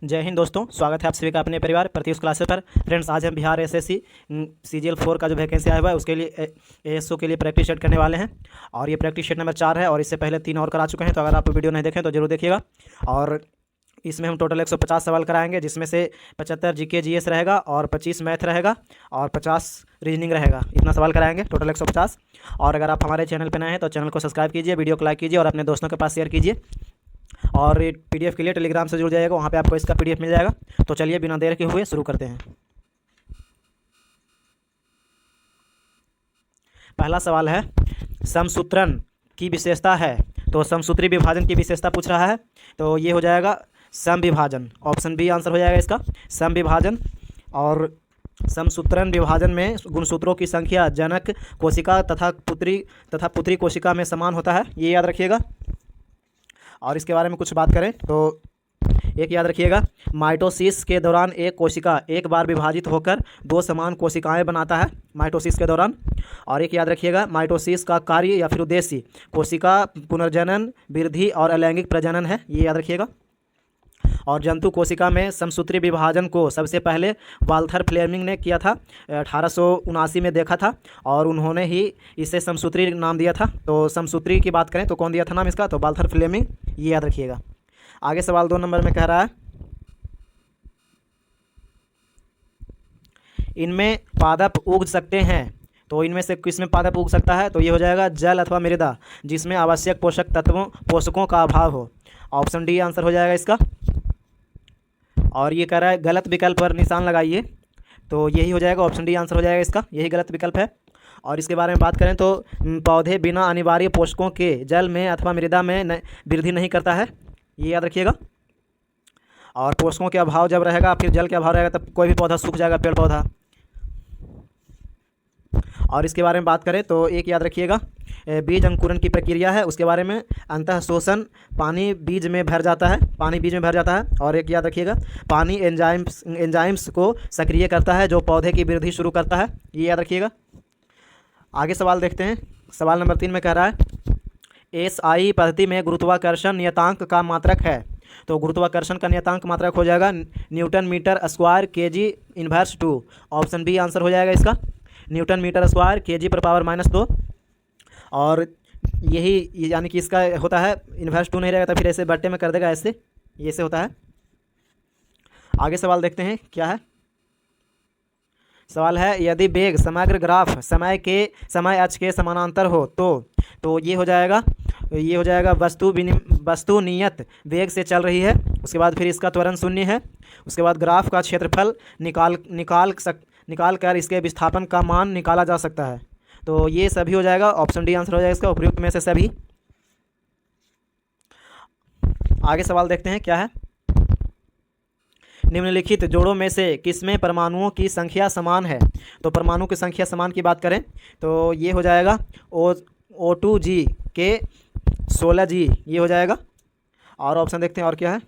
जय हिंद दोस्तों, स्वागत है आप सभी का अपने परिवार प्रत्युष क्लासेस पर। फ्रेंड्स, आज हम बिहार एसएससी सीजीएल 4 का जो वैकेंसी आया हुआ है उसके लिए एएसओ के लिए प्रैक्टिस सेट करने वाले हैं। और ये प्रैक्टिस सेट नंबर 4 है और इससे पहले 3 और करा चुके हैं। तो अगर आप वीडियो नहीं देखें तो जरूर देखिएगा। और इसमें हम टोटल 150 सवाल कराएंगे, जिसमें से 75 जीके जीएस रहेगा और 25 मैथ रहेगा और 50 रीजनिंग रहेगा। इतना सवाल कराएंगे, टोटल 150। और अगर आप हमारे चैनल पर नए हैं तो चैनल को सब्सक्राइब कीजिए, वीडियो को लाइक कीजिए और अपने दोस्तों के पास शेयर कीजिए। और पीडीएफ के लिए टेलीग्राम से जुड़ जाइएगा, वहाँ पे आपको इसका पीडीएफ मिल जाएगा। तो चलिए बिना देर के हुए शुरू करते हैं। पहला सवाल है, समसूत्रण की विशेषता है। तो समसूत्री विभाजन की विशेषता पूछ रहा है, तो ये हो जाएगा समविभाजन। ऑप्शन बी आंसर हो जाएगा इसका, समविभाजन। और समसूत्रण विभाजन में गुणसूत्रों की संख्या जनक कोशिका तथा पुत्री कोशिका में समान होता है, ये याद रखिएगा। और इसके बारे में कुछ बात करें तो एक याद रखिएगा, माइटोसिस के दौरान एक कोशिका एक बार विभाजित होकर 2 समान कोशिकाएं बनाता है माइटोसिस के दौरान। और एक याद रखिएगा, माइटोसिस का कार्य या फिर उद्देश्य कोशिका पुनर्जनन, वृद्धि और अलैंगिक प्रजनन है, ये याद रखिएगा। और जंतु कोशिका में समसूत्री विभाजन को सबसे पहले वाल्थर फ्लेमिंग ने किया था, 1879 में देखा था और उन्होंने ही इसे समसूत्री नाम दिया था। तो समसूत्री की बात करें तो कौन दिया था नाम इसका, तो वाल्थर फ्लेमिंग, ये याद रखिएगा। आगे सवाल 2 नंबर में कह रहा है, इनमें पादप उग सकते हैं। तो इनमें से किसमें पादप उग सकता है, तो ये हो जाएगा जल अथवा मृदा जिसमें आवश्यक पोषकों का अभाव हो। ऑप्शन डी आंसर हो जाएगा इसका। और ये कह रहा है गलत विकल्प पर निशान लगाइए, तो यही हो जाएगा, ऑप्शन डी आंसर हो जाएगा इसका, यही गलत विकल्प है। और इसके बारे में बात करें तो पौधे बिना अनिवार्य पोषकों के जल में अथवा मृदा में वृद्धि नहीं करता है, ये याद रखिएगा। और पोषकों के अभाव जब रहेगा, फिर जल के अभाव रहेगा, तब कोई भी पौधा सूख जाएगा, पेड़ पौधा। और इसके बारे में बात करें तो एक याद रखिएगा, बीज अंकुरण की प्रक्रिया है उसके बारे में, अंतः शोषण, पानी बीज में भर जाता है, पानी बीज में भर जाता है। और एक याद रखिएगा, पानी एंजाइम्स को सक्रिय करता है जो पौधे की वृद्धि शुरू करता है, ये याद रखिएगा। आगे सवाल देखते हैं। सवाल नंबर 3 में कह रहा है, एसआई पद्धति में गुरुत्वाकर्षण नियतांक का मात्रक है। तो गुरुत्वाकर्षण का नियतांक मात्रक हो जाएगा newton metre square KG inverse 2। Option B answer हो जाएगा इसका, न्यूटन मीटर स्क्वायर केजी पर पावर -2। और यही यानी कि इसका होता है इन्वर्स 2 नहीं रहेगा तो फिर ऐसे बट्टे में कर देगा, ऐसे ये से होता है। आगे सवाल देखते हैं क्या है। सवाल है, यदि वेग समग्र ग्राफ समय अक्ष के समानांतर हो तो ये हो जाएगा वस्तु नियत वेग से चल रही है। उसके बाद फिर इसका त्वरण 0 है। उसके बाद ग्राफ का क्षेत्रफल निकाल कर इसके विस्थापन का मान निकाला जा सकता है। तो ये सभी हो जाएगा, ऑप्शन डी आंसर हो जाएगा इसका, उपयुक्त में से सभी। आगे सवाल देखते हैं क्या है। निम्नलिखित जोड़ों में से किसमें परमाणुओं की संख्या समान है। तो परमाणु की संख्या समान की बात करें तो ये हो जाएगा O2G के 16G, ये हो जाएगा। और ऑप्शन देखते हैं और क्या है।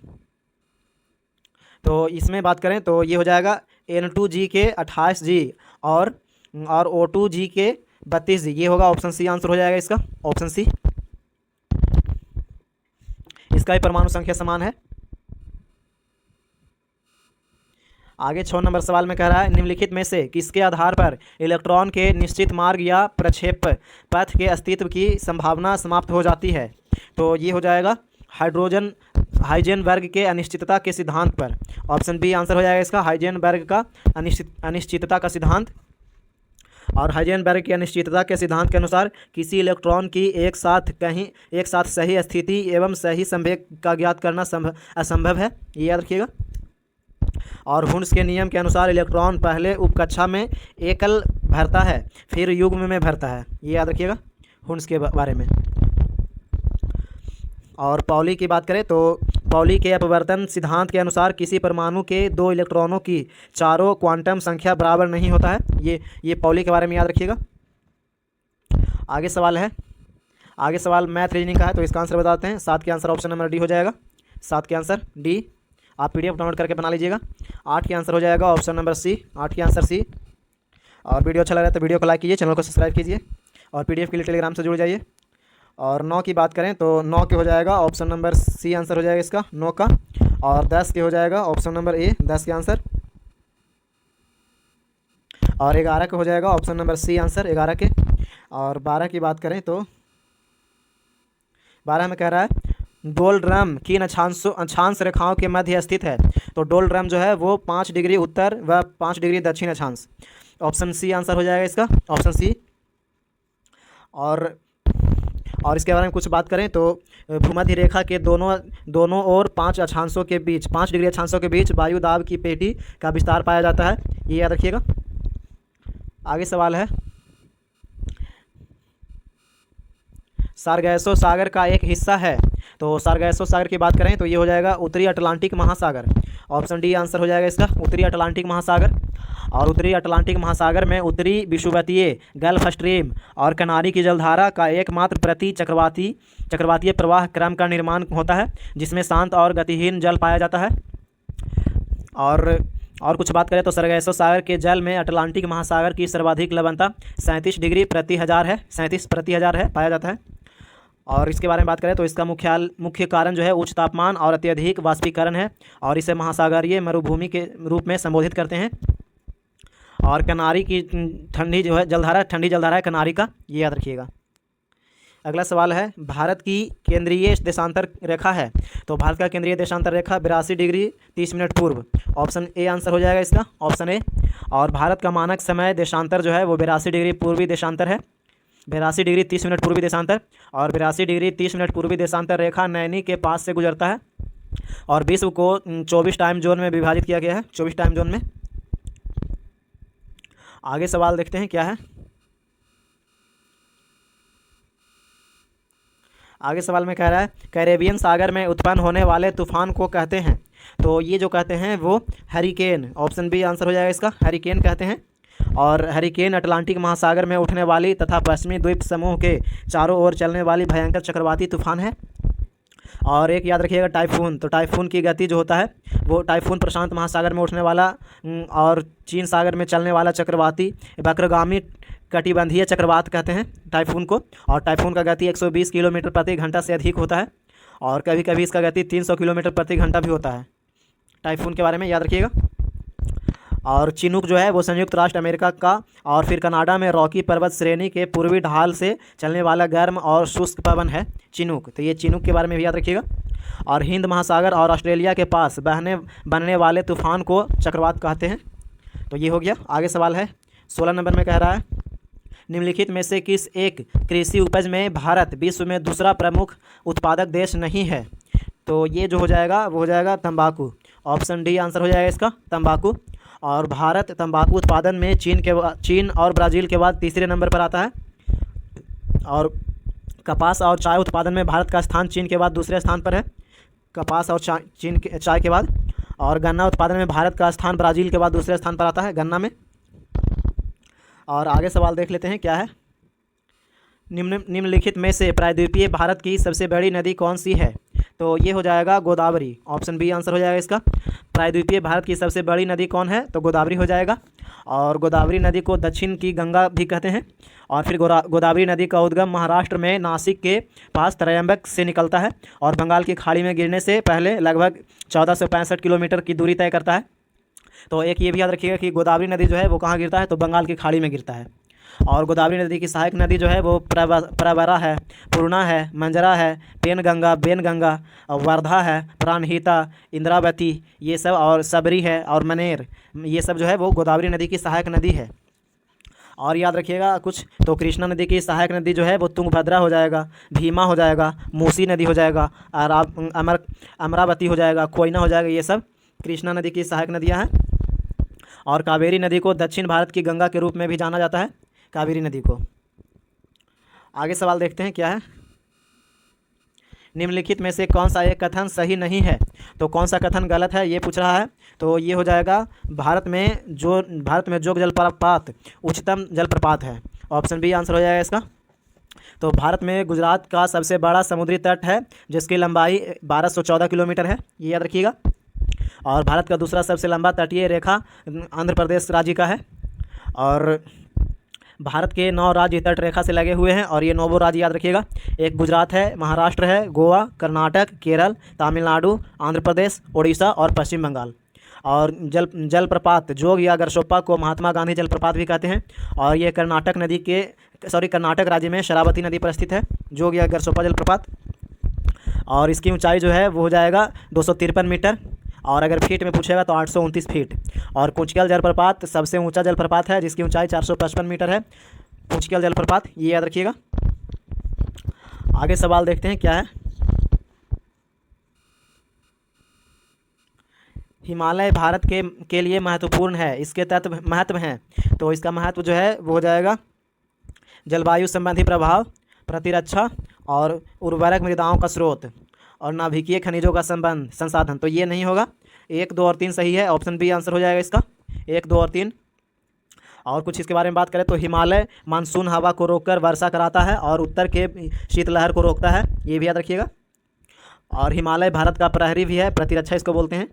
तो इसमें बात करें तो ये हो जाएगा N2G के 28G और O2G के 32G, ये होगा ऑप्शन सी आंसर हो जाएगा इसका, ऑप्शन सी। इसका भी परमाणु संख्या समान है। आगे 6 नंबर सवाल में कह रहा है, निम्नलिखित में से किसके आधार पर इलेक्ट्रॉन के निश्चित मार्ग या प्रक्षेप पथ के अस्तित्व की संभावना समाप्त हो जाती है। तो ये हो जाएगा हाइजेनबर्ग के अनिश्चितता के सिद्धांत पर। ऑप्शन बी आंसर हो जाएगा इसका, हाइजेनबर्ग का अनिश्चितता का सिद्धांत। और हाइजेनबर्ग की अनिश्चितता के सिद्धांत के अनुसार किसी इलेक्ट्रॉन की एक साथ सही स्थिति एवं सही संवेग का ज्ञात करना असंभव है, ये याद रखिएगा। और हुन्स के नियम के अनुसार इलेक्ट्रॉन पहले उपकक्षा में एकल भरता है फिर युग्म में भरता है, ये याद रखिएगा हुन्स के बारे में। और पॉली की बात करें तो पॉली के अपवर्तन सिद्धांत के अनुसार किसी परमाणु के 2 इलेक्ट्रॉनों की चारों क्वांटम संख्या बराबर नहीं होता है, ये पॉली के बारे में याद रखिएगा। आगे सवाल है, आगे सवाल मैथ रीजनिंग का है, तो इसका आंसर बताते हैं। 7 के आंसर ऑप्शन नंबर डी हो जाएगा, 7 के आंसर डी, आप पीडीएफ डाउनलोड करके बना लीजिएगा। 8 के आंसर हो जाएगा ऑप्शन नंबर सी, 8 के आंसर सी। और वीडियो अच्छा लग रहा है तो वीडियो को लाइक कीजिए, चैनल को सब्सक्राइब कीजिए और पीडीएफ के लिए टेलीग्राम से जुड़ जाइए। और 9 की बात करें तो 9 के हो जाएगा ऑप्शन नंबर सी आंसर हो जाएगा इसका 9 का। और 10 के हो जाएगा ऑप्शन नंबर ए 10 के आंसर, और 11 के हो जाएगा ऑप्शन नंबर सी आंसर 11 के। और 12 की बात करें तो 12 में कह रहा है डोलड्रम किन अक्षांश रेखाओं के मध्य स्थित है। तो डोलड्रम जो है वो 5 डिग्री उत्तर व 5 डिग्री दक्षिण अक्षांश, ऑप्शन सी आंसर हो जाएगा इसका, ऑप्शन सी। और इसके बारे में कुछ बात करें तो भूमध्य रेखा के दोनों ओर 5 अक्षांशों के बीच 5 डिग्री अक्षांशों के बीच वायु दाब की पेटी का विस्तार पाया जाता है, ये याद रखिएगा। आगे सवाल है सारगैसो सागर का एक हिस्सा है। तो सारगैसो सागर की बात करें तो ये हो जाएगा उत्तरी अटलांटिक महासागर, ऑप्शन डी आंसर हो जाएगा इसका, उत्तरी अटलांटिक महासागर। और उत्तरी अटलांटिक महासागर में उत्तरी विषुवतीय गल्फ स्ट्रीम और कनारी की जलधारा का एकमात्र प्रति चक्रवातीय प्रवाह क्रम का निर्माण होता है, जिसमें शांत और गतिहीन जल पाया जाता है। और कुछ बात करें तो सरगैसो सागर के जल में अटलांटिक महासागर की सर्वाधिक लवणता 37 डिग्री प्रति हज़ार है, 37 प्रति हज़ार है पाया जाता है। और इसके बारे में बात करें तो इसका मुख्य कारण जो है उच्च तापमान और अत्यधिक वाष्पीकरण है, और इसे महासागरीय मरुभूमि के रूप में संबोधित करते हैं। और कनारी की ठंडी जो है जलधारा, ठंडी जलधारा है कनारी का, ये याद रखिएगा। अगला सवाल है भारत की केंद्रीय देशांतर रेखा है। तो भारत का केंद्रीय देशांतर रेखा 82 डिग्री 30 मिनट पूर्व, ऑप्शन ए आंसर हो जाएगा इसका, ऑप्शन ए। और भारत का मानक समय देशांतर जो है वो 82 डिग्री पूर्वी देशांतर है, 82 डिग्री 30 मिनट पूर्वी देशांतर। और 82 डिग्री 30 मिनट पूर्वी देशांतर रेखा नैनी के पास से गुजरता है, और विश्व को 24 टाइम जोन में विभाजित किया गया है, 24 टाइम जोन में। आगे सवाल देखते हैं क्या है। आगे सवाल में कह रहा है कैरेबियन सागर में उत्पन्न होने वाले तूफान को कहते हैं। तो ये जो कहते हैं वो हरिकेन, ऑप्शन बी आंसर हो जाएगा इसका, हरिकेन कहते हैं। और हरिकेन अटलांटिक महासागर में उठने वाली तथा पश्चिमी द्वीप समूह के चारों ओर चलने वाली भयंकर चक्रवाती तूफान है। और एक याद रखिएगा टाइफून। तो टाइफून की गति जो होता है वो टाइफून प्रशांत महासागर में उठने वाला और चीन सागर में चलने वाला चक्रवाती वक्रगामी कटिबंधीय चक्रवात कहते हैं टाइफून को। और टाइफून का गति 120 किलोमीटर प्रति घंटा से अधिक होता है, और कभी कभी इसका गति 300 किलोमीटर प्रति घंटा भी होता है। टाइफून के बारे में याद रखिएगा। और चिनूक जो है वो संयुक्त राष्ट्र अमेरिका का और फिर कनाडा में रॉकी पर्वत श्रेणी के पूर्वी ढाल से चलने वाला गर्म और शुष्क पवन है चिनूक। तो ये चिनूक के बारे में भी याद रखिएगा। और हिंद महासागर और ऑस्ट्रेलिया के पास बनने वाले तूफान को चक्रवात कहते हैं। तो ये हो गया। आगे सवाल है 16 नंबर में कह रहा है निम्नलिखित में से किस एक कृषि उपज में भारत विश्व में दूसरा प्रमुख उत्पादक देश नहीं है। तो ये जो हो जाएगा वो हो जाएगा तंबाकू, ऑप्शन डी आंसर हो जाएगा इसका, तंबाकू। और भारत तंबाकू उत्पादन में चीन और ब्राज़ील के बाद तीसरे नंबर पर आता है। और कपास और चाय उत्पादन में भारत का स्थान चीन के बाद दूसरे स्थान पर है, कपास और चाय के बाद। और गन्ना उत्पादन में भारत का स्थान ब्राज़ील के बाद दूसरे स्थान पर आता है गन्ना में। और आगे सवाल देख लेते हैं क्या है। निम्नलिखित में से प्रायद्वीपीय भारत की सबसे बड़ी नदी कौन सी है। तो ये हो जाएगा गोदावरी, ऑप्शन बी आंसर हो जाएगा इसका। प्रायद्वीपीय भारत की सबसे बड़ी नदी कौन है तो गोदावरी हो जाएगा। और गोदावरी नदी को दक्षिण की गंगा भी कहते हैं। और फिर गोदावरी नदी का उद्गम महाराष्ट्र में नासिक के पास त्रयंबक से निकलता है और बंगाल की खाड़ी में गिरने से पहले लगभग 1465 किलोमीटर की दूरी तय करता है। तो एक ये भी याद रखिएगा कि गोदावरी नदी जो है वो कहाँ गिरता है तो बंगाल की खाड़ी में गिरता है। और गोदावरी नदी की सहायक नदी जो है वो प्रवरा है, पूर्णा है, मंजरा है, पेनगंगा, बेनगंगा, वर्धा है, प्राणहिता, इंद्रावती ये सब, और सबरी है और मनेर, ये सब जो है वो गोदावरी नदी की सहायक नदी है। और याद रखिएगा कुछ तो कृष्णा नदी की सहायक नदी जो है वो तुंगभद्रा हो जाएगा, भीमा हो जाएगा, मूसी नदी हो जाएगा, अमरावती हो जाएगा, कोयना हो जाएगा, ये सब कृष्णा नदी की सहायक नदियाँ हैं। और कावेरी नदी को दक्षिण भारत की गंगा के रूप में भी जाना जाता है, कावेरी नदी को। आगे सवाल देखते हैं क्या है। निम्नलिखित में से कौन सा एक कथन सही नहीं है। तो कौन सा कथन गलत है ये पूछ रहा है। तो ये हो जाएगा भारत में जोग जलप्रपात उच्चतम जलप्रपात है, ऑप्शन बी आंसर हो जाएगा इसका। तो भारत में गुजरात का सबसे बड़ा समुद्री तट है जिसकी लंबाई 1214 किलोमीटर है, ये याद रखिएगा। और भारत का दूसरा सबसे लंबा तटीय रेखा आंध्र प्रदेश राज्य का है। और भारत के 9 राज्य तट रेखा से लगे हुए हैं और ये 9 राज्य याद रखिएगा। एक गुजरात है, महाराष्ट्र है, गोवा, कर्नाटक, केरल, तमिलनाडु, आंध्र प्रदेश, उड़ीसा और पश्चिम बंगाल। और जलप्रपात जोग या गरसोप्पा को महात्मा गांधी जलप्रपात भी कहते हैं और ये कर्नाटक राज्य में शरावती नदी पर स्थित है, जोग या गरसोप्पा जलप्रपात। और इसकी ऊंचाई जो है वो हो जाएगा 253 मीटर और अगर फीट में पूछेगा तो 829 फीट। और पुंचकल जलप्रपात सबसे ऊंचा जलप्रपात है जिसकी ऊंचाई 455 मीटर है, पुंचकल जलप्रपात, ये याद रखिएगा। आगे सवाल देखते हैं क्या है। हिमालय भारत के लिए महत्वपूर्ण है, इसके महत्व हैं, तो इसका महत्व जो है वो हो जाएगा जलवायु संबंधी प्रभाव, प्रतिरक्षा और उर्वरक मृदाओं का स्रोत और नाभिकीय खनिजों का संसाधन। तो ये नहीं होगा, 1, 2 और 3 सही है, ऑप्शन बी आंसर हो जाएगा इसका, 1, 2 और 3। और कुछ इसके बारे में बात करें तो हिमालय मानसून हवा को रोककर वर्षा कराता है और उत्तर के शीतलहर को रोकता है, ये भी याद रखिएगा। और हिमालय भारत का प्रहरी भी है, प्रतिरक्षा इसको बोलते हैं।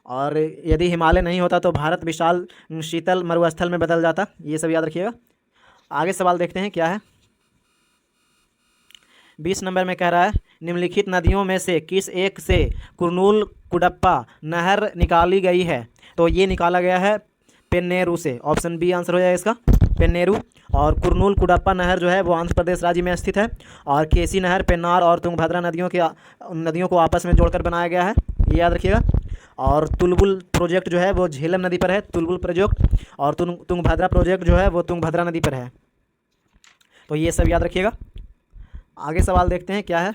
और यदि हिमालय नहीं होता तो भारत विशाल शीतल मरुस्थल में बदल जाता, ये सब याद रखिएगा। आगे सवाल देखते हैं क्या है। 20 नंबर में कह रहा है निम्नलिखित नदियों में से किस एक से कुरनूल कुडप्पा नहर निकाली गई है। तो ये निकाला गया है पेन्नेरू से, ऑप्शन बी आंसर हो जाएगा इसका, पेन्नेरू। और कुरनूल कुडप्पा नहर जो है वो आंध्र प्रदेश राज्य में स्थित है और केसी नहर पेन्नार और तुंगभद्रा नदियों को आपस में जोड़कर बनाया गया है, ये याद रखिएगा। और तुलबुल प्रोजेक्ट जो है वो झेलम नदी पर है, तुलबुल प्रोजेक्ट। और तुंगभद्रा प्रोजेक्ट जो है वो तुंगभद्रा नदी पर है, तो ये सब याद रखिएगा। आगे सवाल देखते हैं क्या है।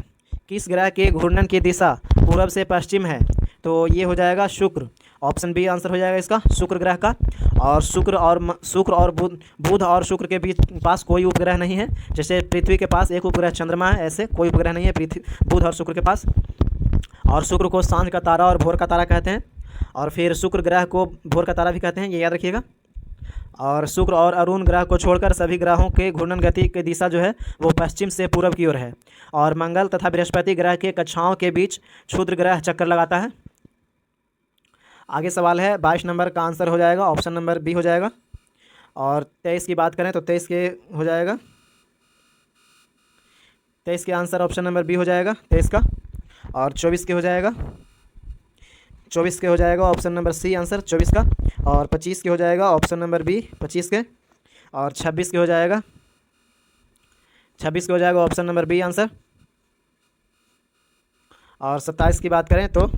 किस ग्रह के घूर्णन की दिशा पूर्व से पश्चिम है। तो ये हो जाएगा शुक्र, ऑप्शन बी आंसर हो जाएगा इसका, शुक्र ग्रह का। और शुक्र और बुध और शुक्र के बीच पास कोई उपग्रह नहीं है, जैसे पृथ्वी के पास एक उपग्रह चंद्रमा है, ऐसे कोई उपग्रह नहीं है बुध और शुक्र के पास। और शुक्र को सांझ का तारा और भोर का तारा कहते हैं और फिर शुक्र ग्रह को भोर का तारा भी कहते हैं, ये याद रखिएगा। और शुक्र और अरुण ग्रह को छोड़कर सभी ग्रहों के घूर्णन गति की दिशा जो है वो पश्चिम से पूर्व की ओर है। और मंगल तथा बृहस्पति ग्रह के कक्षाओं के बीच क्षुद्र ग्रह चक्कर लगाता है। आगे सवाल है 22 नंबर का आंसर हो जाएगा ऑप्शन नंबर बी हो जाएगा। और 23 की बात करें तो 23 के हो जाएगा, 23 के आंसर ऑप्शन नंबर बी हो जाएगा 23 का। और 24 के हो जाएगा, 24 के हो जाएगा ऑप्शन नंबर सी आंसर 24 का। और 25 के हो जाएगा ऑप्शन नंबर बी 25 के। और 26 के हो जाएगा, 26 के हो जाएगा ऑप्शन नंबर बी आंसर। और 27 की बात करें तो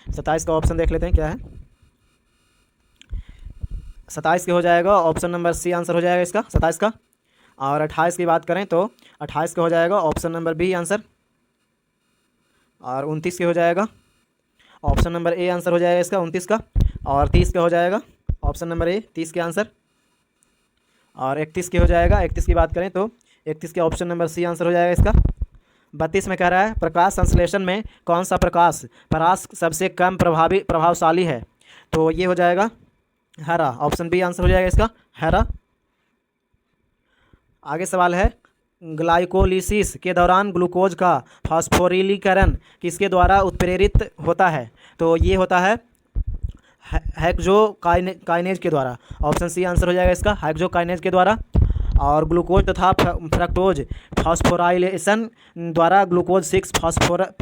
27 का ऑप्शन देख लेते हैं क्या है। 27 के हो जाएगा ऑप्शन नंबर सी आंसर हो जाएगा इसका 27 का। और 28 की बात करें तो 28 का हो जाएगा ऑप्शन नंबर बी आंसर। और 29 के हो जाएगा ऑप्शन नंबर ए आंसर हो जाएगा इसका 29 का। और 30 के हो जाएगा ऑप्शन नंबर ए 30 के आंसर। और 31 के हो जाएगा, 31 की बात करें तो 31 के ऑप्शन नंबर सी आंसर हो जाएगा इसका। 32 में कह रहा है प्रकाश संश्लेषण में कौन सा प्रकाश परास सबसे कम प्रभावशाली है। तो ये हो जाएगा हरा, ऑप्शन बी आंसर हो जाएगा इसका हरा। आगे सवाल है ग्लाइकोलिसिस के दौरान ग्लूकोज का फास्फोरिलीकरण किसके द्वारा उत्प्रेरित होता है। तो ये होता है हेक्सोकाइनेज के द्वारा, ऑप्शन सी आंसर हो जाएगा इसका हेक्सोकाइनेज के द्वारा। और ग्लूकोज तथा फ्रक्टोज फास्फोराइलेशन द्वारा ग्लूकोज 6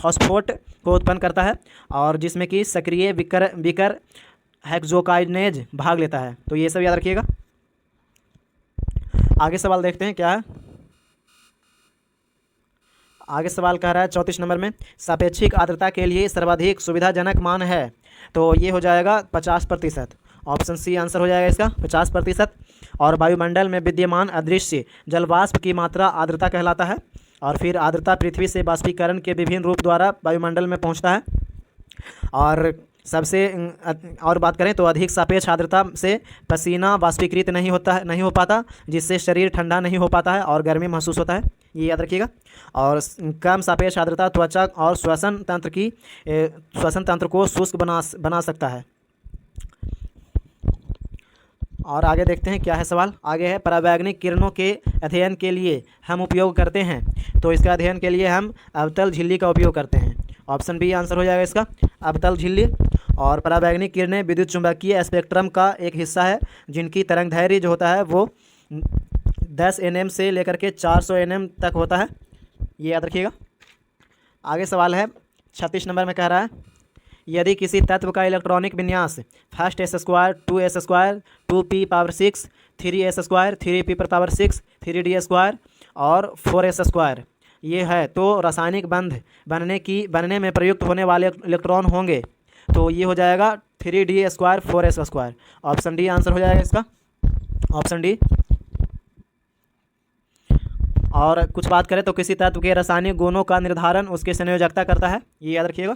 फास्फोट को उत्पन्न करता है और जिसमें कि सक्रिय विकर हेक्सोकाइनेज भाग लेता है। तो ये सब याद रखिएगा। आगे सवाल देखते हैं क्या है। आगे सवाल कह रहा है 34 नंबर में सापेक्षिक आर्द्रता के लिए सर्वाधिक सुविधाजनक मान है। तो ये हो जाएगा 50%, ऑप्शन सी आंसर हो जाएगा इसका 50%। और वायुमंडल में विद्यमान अदृश्य जलवाष्प की मात्रा आर्द्रता कहलाता है। और फिर आर्द्रता पृथ्वी से बाष्पीकरण के विभिन्न रूप द्वारा वायुमंडल में पहुंचता है। और और बात करें तो अधिक सापेक्ष आर्द्रता से पसीना वाष्पीकृत नहीं हो पाता, जिससे शरीर ठंडा नहीं हो पाता है और गर्मी महसूस होता है, ये याद रखिएगा। और कम सापेक्ष आर्द्रता त्वचा और श्वसन तंत्र को शुष्क बना सकता है। और आगे देखते हैं क्या है सवाल। आगे है परावैंगनिक किरणों के अध्ययन के लिए हम उपयोग करते हैं। तो इसका अध्ययन के लिए हम अवतल झिल्ली का उपयोग करते हैं, ऑप्शन बी आंसर हो जाएगा इसका अवतल झिल्ली। और परावैंगनिक किरणें विद्युत चुंबकीय स्पेक्ट्रम का एक हिस्सा है जिनकी तरंगदैर्घ्य जो होता है वो 10 nm से लेकर के 400 nm तक होता है, ये याद रखिएगा। आगे सवाल है 36 नंबर में कह रहा है, यदि किसी तत्व का इलेक्ट्रॉनिक विन्यास first S square 2s square 2p⁻6 3s square 3p⁻6 3d square और 4s स्क्वायर ये है, तो रासायनिक बंध बनने में प्रयुक्त होने वाले इलेक्ट्रॉन होंगे, तो ये हो जाएगा 3d square 4s square. Option D answer हो जाएगा इसका, ऑप्शन डी। और कुछ बात करें तो किसी तत्व के रासायनिक गुणों का निर्धारण उसकी संयोजकता करता है, ये याद रखिएगा।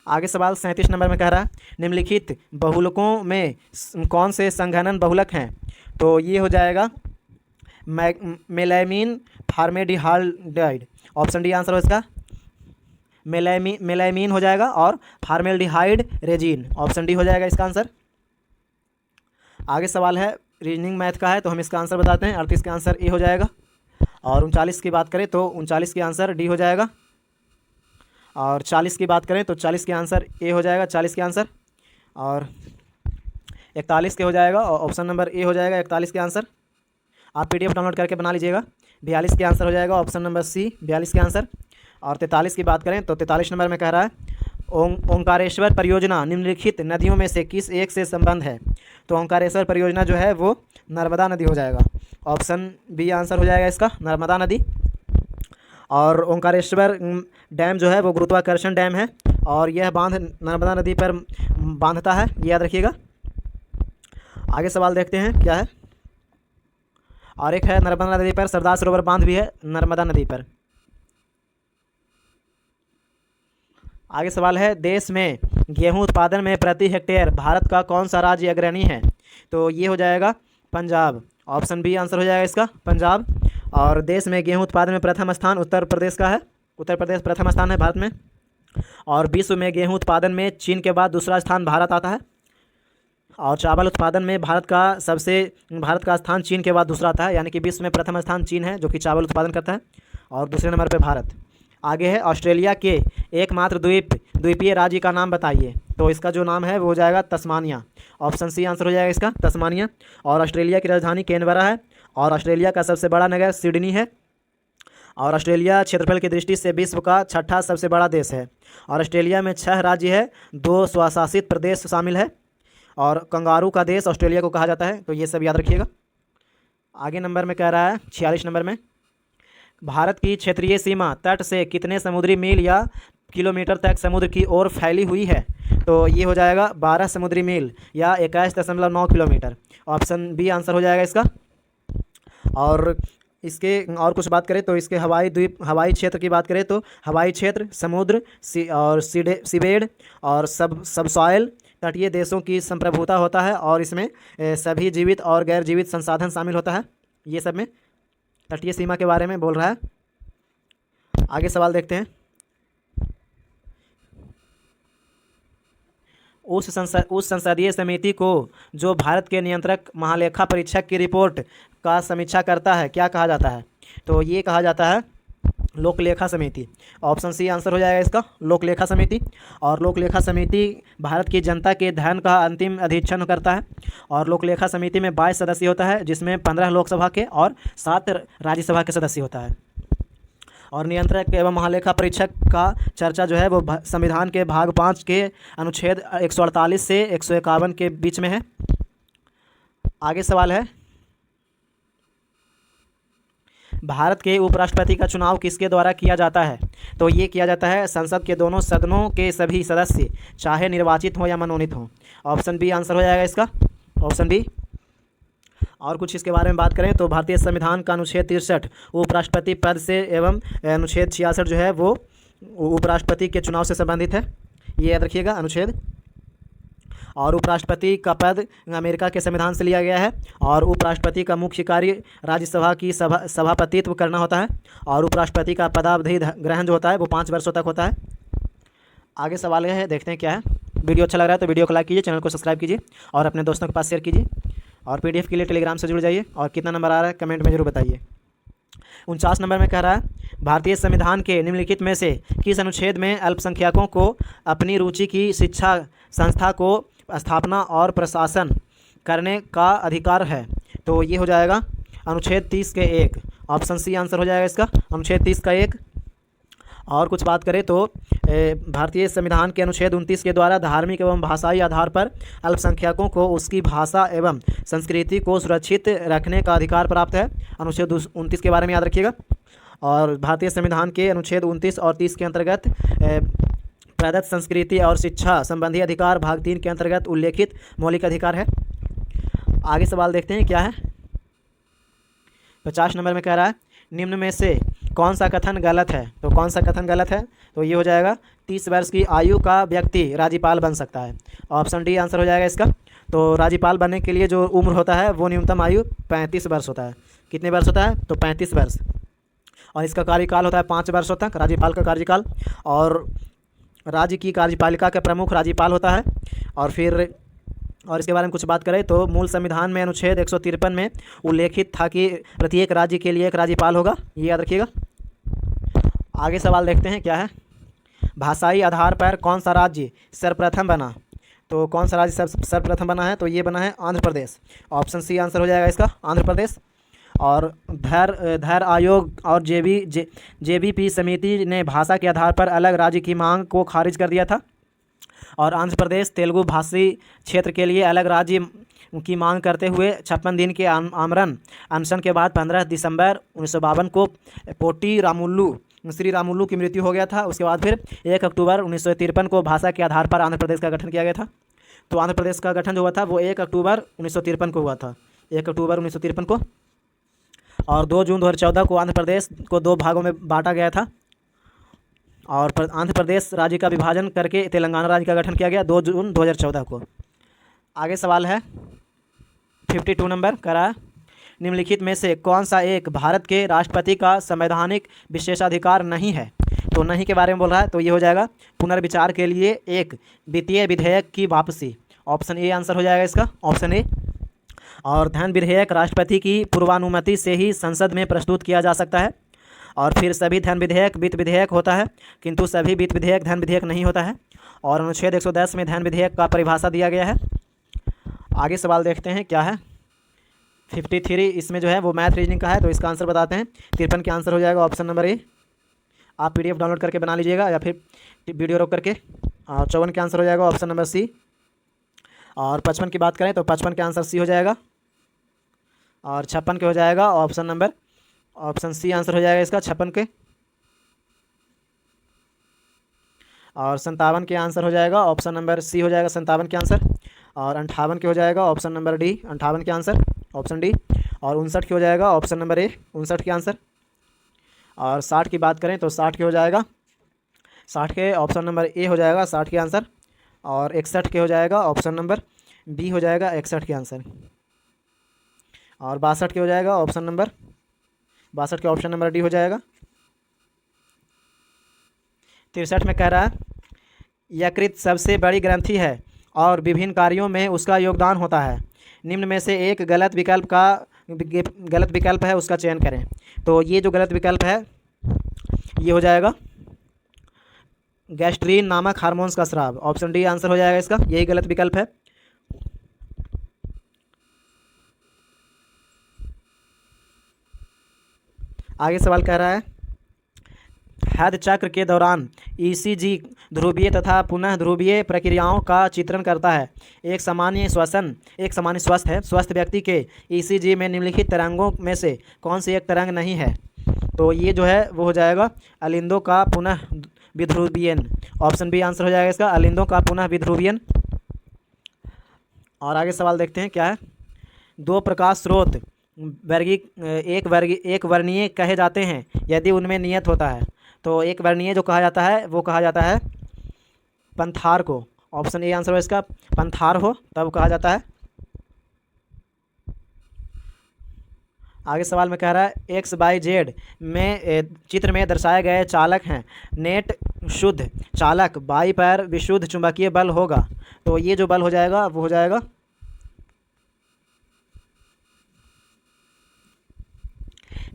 आगे सवाल 37 नंबर में कह रहा है, निम्नलिखित बहुलकों में कौन से संघनन बहुलक हैं, तो ये हो जाएगा मेलामीन फार्मेल्डिहाइड। ऑप्शन डी आंसर हो इसका, मेलामीन हो जाएगा और फार्मेल्डिहाइड रेजिन, ऑप्शन डी हो जाएगा इसका आंसर। आगे सवाल है रीजनिंग मैथ का है, तो हम इसका आंसर बताते हैं। 38 का आंसर ए हो जाएगा, और 39 की बात करें तो 39 के आंसर डी हो जाएगा, और 40 की बात करें तो 40 के आंसर ए हो जाएगा 40 के आंसर, और 41 के हो जाएगा ऑप्शन नंबर ए हो जाएगा 41 के आंसर। आप PDF डाउनलोड करके बना लीजिएगा। 42 के आंसर हो जाएगा ऑप्शन नंबर सी 42 के आंसर। और 43 की बात करें तो 43 नंबर में कह रहा है, ओंकारेश्वर परियोजना निम्नलिखित नदियों में से किस एक से संबंध है, तो ओंकारेश्वर परियोजना जो है वो नर्मदा नदी हो जाएगा, ऑप्शन बी आंसर हो जाएगा इसका, नर्मदा नदी। और ओंकारेश्वर डैम जो है वो गुरुत्वाकर्षण डैम है, और यह बांध नर्मदा नदी पर बांधता है, ये याद रखिएगा। आगे सवाल देखते हैं क्या है, और एक है नर्मदा नदी पर सरदार सरोवर बांध भी है नर्मदा नदी पर। आगे सवाल है, देश में गेहूं उत्पादन में प्रति हेक्टेयर भारत का कौन सा राज्य अग्रणी है, तो ये हो जाएगा पंजाब, ऑप्शन बी आंसर हो जाएगा इसका, पंजाब। और देश में गेहूं उत्पादन में प्रथम स्थान उत्तर प्रदेश का है, उत्तर प्रदेश प्रथम स्थान है भारत में। और विश्व में गेहूं उत्पादन में चीन के बाद दूसरा स्थान भारत आता है। और चावल उत्पादन में भारत का स्थान चीन के बाद दूसरा आता है, यानी कि विश्व में प्रथम स्थान चीन है जो कि चावल उत्पादन करता है, और दूसरे नंबर पे भारत। आगे है ऑस्ट्रेलिया के एकमात्र द्वीपीय राज्य का नाम बताइए, तो इसका जो नाम है वो हो जाएगा तस्मानिया, ऑप्शन सी आंसर हो जाएगा इसका, तस्मानिया। और ऑस्ट्रेलिया की राजधानी कैनबरा है, और ऑस्ट्रेलिया का सबसे बड़ा नगर सिडनी है। और ऑस्ट्रेलिया क्षेत्रफल की दृष्टि से विश्व का 6ठा सबसे बड़ा देश है। और ऑस्ट्रेलिया में 6 राज्य है, 2 स्वशासित प्रदेश शामिल है, और कंगारू का देश ऑस्ट्रेलिया को कहा जाता है, तो ये सब याद रखिएगा। आगे नंबर में कह रहा है 46 नंबर में, भारत की क्षेत्रीय सीमा तट से कितने समुद्री मील या किलोमीटर तक समुद्र की ओर फैली हुई है, तो ये हो जाएगा 12 समुद्री मील या 21.9 किलोमीटर, ऑप्शन बी आंसर हो जाएगा इसका। और इसके और कुछ बात करें तो इसके हवाई क्षेत्र की बात करें तो हवाई क्षेत्र, समुद्र और सीबेड और सबसॉइल तटीय देशों की संप्रभुता होता है, और इसमें सभी जीवित और गैर जीवित संसाधन शामिल होता है, ये सब में तटीय सीमा के बारे में बोल रहा है। आगे सवाल देखते हैं, उस संसदीय समिति को जो भारत के नियंत्रक महालेखा परीक्षक की रिपोर्ट का समीक्षा करता है क्या कहा जाता है, तो ये कहा जाता है लोकलेखा समिति, ऑप्शन सी आंसर हो जाएगा इसका, लोकलेखा समिति। और लोकलेखा समिति भारत की जनता के धन का अंतिम अधीक्षण करता है, और लोकलेखा समिति में 22 सदस्य होता है, जिसमें 15 लोकसभा के और 7 राज्यसभा के सदस्य होता है। और नियंत्रक एवं महालेखा परीक्षक का चर्चा जो है वो संविधान के भाग 5 के अनुच्छेद 148 से 151 के बीच में है। आगे सवाल है, भारत के उपराष्ट्रपति का चुनाव किसके द्वारा किया जाता है, तो ये किया जाता है संसद के दोनों सदनों के सभी सदस्य चाहे निर्वाचित हो या मनोनीत हो, ऑप्शन बी आंसर हो जाएगा इसका, ऑप्शन बी। और कुछ इसके बारे में बात करें तो भारतीय संविधान का अनुच्छेद 63 उपराष्ट्रपति पद से एवं अनुच्छेद 66 जो है वो उपराष्ट्रपति के चुनाव से संबंधित है, ये याद रखिएगा अनुच्छेद। और उपराष्ट्रपति का पद अमेरिका के संविधान से लिया गया है, और उपराष्ट्रपति का मुख्य कार्य राज्यसभा की सभापतित्व करना होता है, और उपराष्ट्रपति का पदावधि ग्रहण जो होता है वो 5 वर्षों तक होता है। आगे सवाल यह है, देखते हैं क्या है। वीडियो अच्छा लग रहा है तो वीडियो को लाइक कीजिए, चैनल को सब्सक्राइब कीजिए, और अपने दोस्तों के पास शेयर कीजिए। और PDF के लिए टेलीग्राम से जुड़ जाइए, और कितना नंबर आ रहा है कमेंट में जरूर बताइए। 49 नंबर में कह रहा है, भारतीय संविधान के निम्नलिखित में से किस अनुच्छेद में अल्पसंख्यकों को अपनी रुचि की शिक्षा संस्था को स्थापना और प्रशासन करने का अधिकार है। तो ये हो जाएगा अनुच्छेद 30 के 1, ऑप्शन सी आंसर हो जाएगा इसका, अनुच्छेद 30 का 1। और कुछ बात करें तो भारतीय संविधान के अनुच्छेद 29 के द्वारा धार्मिक एवं भाषाई आधार पर अल्पसंख्यकों को उसकी भाषा एवं संस्कृति को सुरक्षित रखने का अधिकार प्राप्त है। अनुच्छेद 29 के बारे में याद रखिएगा। और भारतीय संविधान के अनुच्छेद 29 और 30 के अंतर्गत प्रदत्त संस्कृति और शिक्षा संबंधी अधिकार भाग 3 के अंतर्गत उल्लेखित मौलिक अधिकार है। आगे सवाल देखते हैं क्या है। 50 नंबर में कह रहा है निम्न में से कौन सा कथन गलत है। तो कौन सा कथन गलत है, तो ये हो जाएगा 30 वर्ष की आयु का व्यक्ति राज्यपाल बन सकता है। ऑप्शन डी आंसर हो जाएगा इसका। तो राज्यपाल बनने के लिए जो उम्र होता है वो न्यूनतम आयु 35 वर्ष होता है। कितने वर्ष होता है, तो 35 वर्ष। और इसका कार्यकाल होता है 5 वर्षों तक, राज्यपाल का कार्यकाल। और राज्य की कार्यपालिका का प्रमुख राज्यपाल होता है। और इसके बारे में कुछ बात करें तो मूल संविधान में अनुच्छेद 153 में उल्लेखित था कि प्रत्येक राज्य के लिए एक राज्यपाल होगा, ये याद रखिएगा। आगे सवाल देखते हैं क्या है। भाषाई आधार पर कौन सा राज्य सर्वप्रथम बना। तो कौन सा राज्य सर्वप्रथम बना है, तो ये बना है Andhra Pradesh. Option C answer हो जाएगा इसका, आंध्र प्रदेश। और धैर्य आयोग और जेबीपी समिति ने भाषा के आधार पर अलग राज्य की मांग को खारिज कर दिया था। और आंध्र प्रदेश तेलुगु भाषी क्षेत्र के लिए अलग राज्य की मांग करते हुए 56 दिन के आमरण अनशन के बाद 15 दिसंबर 1952 को पोटी श्री रामुलु की मृत्यु हो गया था। उसके बाद फिर 1 अक्टूबर 1953 को भाषा के आधार पर आंध्र प्रदेश का गठन किया गया था। तो आंध्र प्रदेश का गठन जो हुआ था वो 1 अक्टूबर 1953 को हुआ था, 1 अक्टूबर 1953 को। और 2 जून 2014 को आंध्र प्रदेश को 2 भागों में बांटा गया था। और आंध्र प्रदेश राज्य का विभाजन करके तेलंगाना राज्य का गठन किया गया 2 जून 2014 को। आगे सवाल है 52 नंबर करा, निम्नलिखित में से कौन सा एक भारत के राष्ट्रपति का संवैधानिक विशेषाधिकार नहीं है। तो नहीं के बारे में बोल रहा है, तो ये हो जाएगा पुनर्विचार के लिए एक वित्तीय विधेयक की वापसी। ऑप्शन ए आंसर हो जाएगा इसका, ऑप्शन ए। और धन विधेयक राष्ट्रपति की पूर्वानुमति से ही संसद में प्रस्तुत किया जा सकता है। और फिर सभी धन विधेयक वित्त विधेयक होता है, किंतु सभी वित्त विधेयक धन विधेयक नहीं होता है। और अनुच्छेद 110 में धन विधेयक का परिभाषा दिया गया है। आगे सवाल देखते हैं क्या है। 53 इसमें जो है वो मैथ रीजनिंग का है, तो इसका आंसर बताते हैं। 53 के आंसर हो जाएगा ऑप्शन नंबर ए। आप PDF डाउनलोड करके बना लीजिएगा या फिर वीडियो रोक करके। और 54 के आंसर हो जाएगा ऑप्शन नंबर सी। और 55 की बात करें तो 55 के आंसर सी हो जाएगा। और 56 के हो जाएगा ऑप्शन सी आंसर हो जाएगा इसका 56 के। और 57 के आंसर हो जाएगा ऑप्शन नंबर सी हो जाएगा 57 के आंसर। और 58 के हो जाएगा ऑप्शन नंबर डी, 58 के आंसर ऑप्शन डी। और 59 के हो जाएगा ऑप्शन नंबर ए, 59 के आंसर। और 60 की बात करें तो 60 के हो जाएगा 60 के ऑप्शन नंबर ए हो जाएगा 60 के आंसर। और 61 के हो जाएगा ऑप्शन नंबर बी हो जाएगा 61 के आंसर। और 62 के हो जाएगा ऑप्शन नंबर 62 के ऑप्शन नंबर डी हो जाएगा। 63 में कह रहा है यकृत सबसे बड़ी ग्रंथि है और विभिन्न कार्यों में उसका योगदान होता है। निम्न में से एक गलत विकल्प है, उसका चयन करें। तो ये जो गलत विकल्प है ये हो जाएगा गैस्ट्रीन नामक हार्मोन्स का स्राव। ऑप्शन डी आंसर हो जाएगा इसका, यही गलत विकल्प है। आगे सवाल कह रहा है हद चक्र के दौरान ECG ध्रुवीय तथा पुनः ध्रुवीय प्रक्रियाओं का चित्रण करता है। एक सामान्य स्वस्थ व्यक्ति के ECG में निम्नलिखित तरंगों में से कौन सी एक तरंग नहीं है। तो ये जो है वो हो जाएगा अलिंदों का पुनः विध्रुवीयन। ऑप्शन बी आंसर हो जाएगा इसका, अलिंदों का पुनः विध्रुवीयन। और आगे सवाल देखते हैं क्या है। 2 प्रकाश स्रोत एक वर्णीय कहे जाते हैं यदि उनमें नियत होता है। तो एक वर्णीय जो कहा जाता है वो कहा जाता है पंथार को। ऑप्शन ए आंसर हो इसका, पंथार हो तब कहा जाता है। आगे सवाल में कह रहा है XYZ में चित्र में दर्शाए गए चालक हैं। नेट शुद्ध चालक बाई पर विशुद्ध चुंबकीय बल होगा। तो ये जो बल हो जाएगा वो हो जाएगा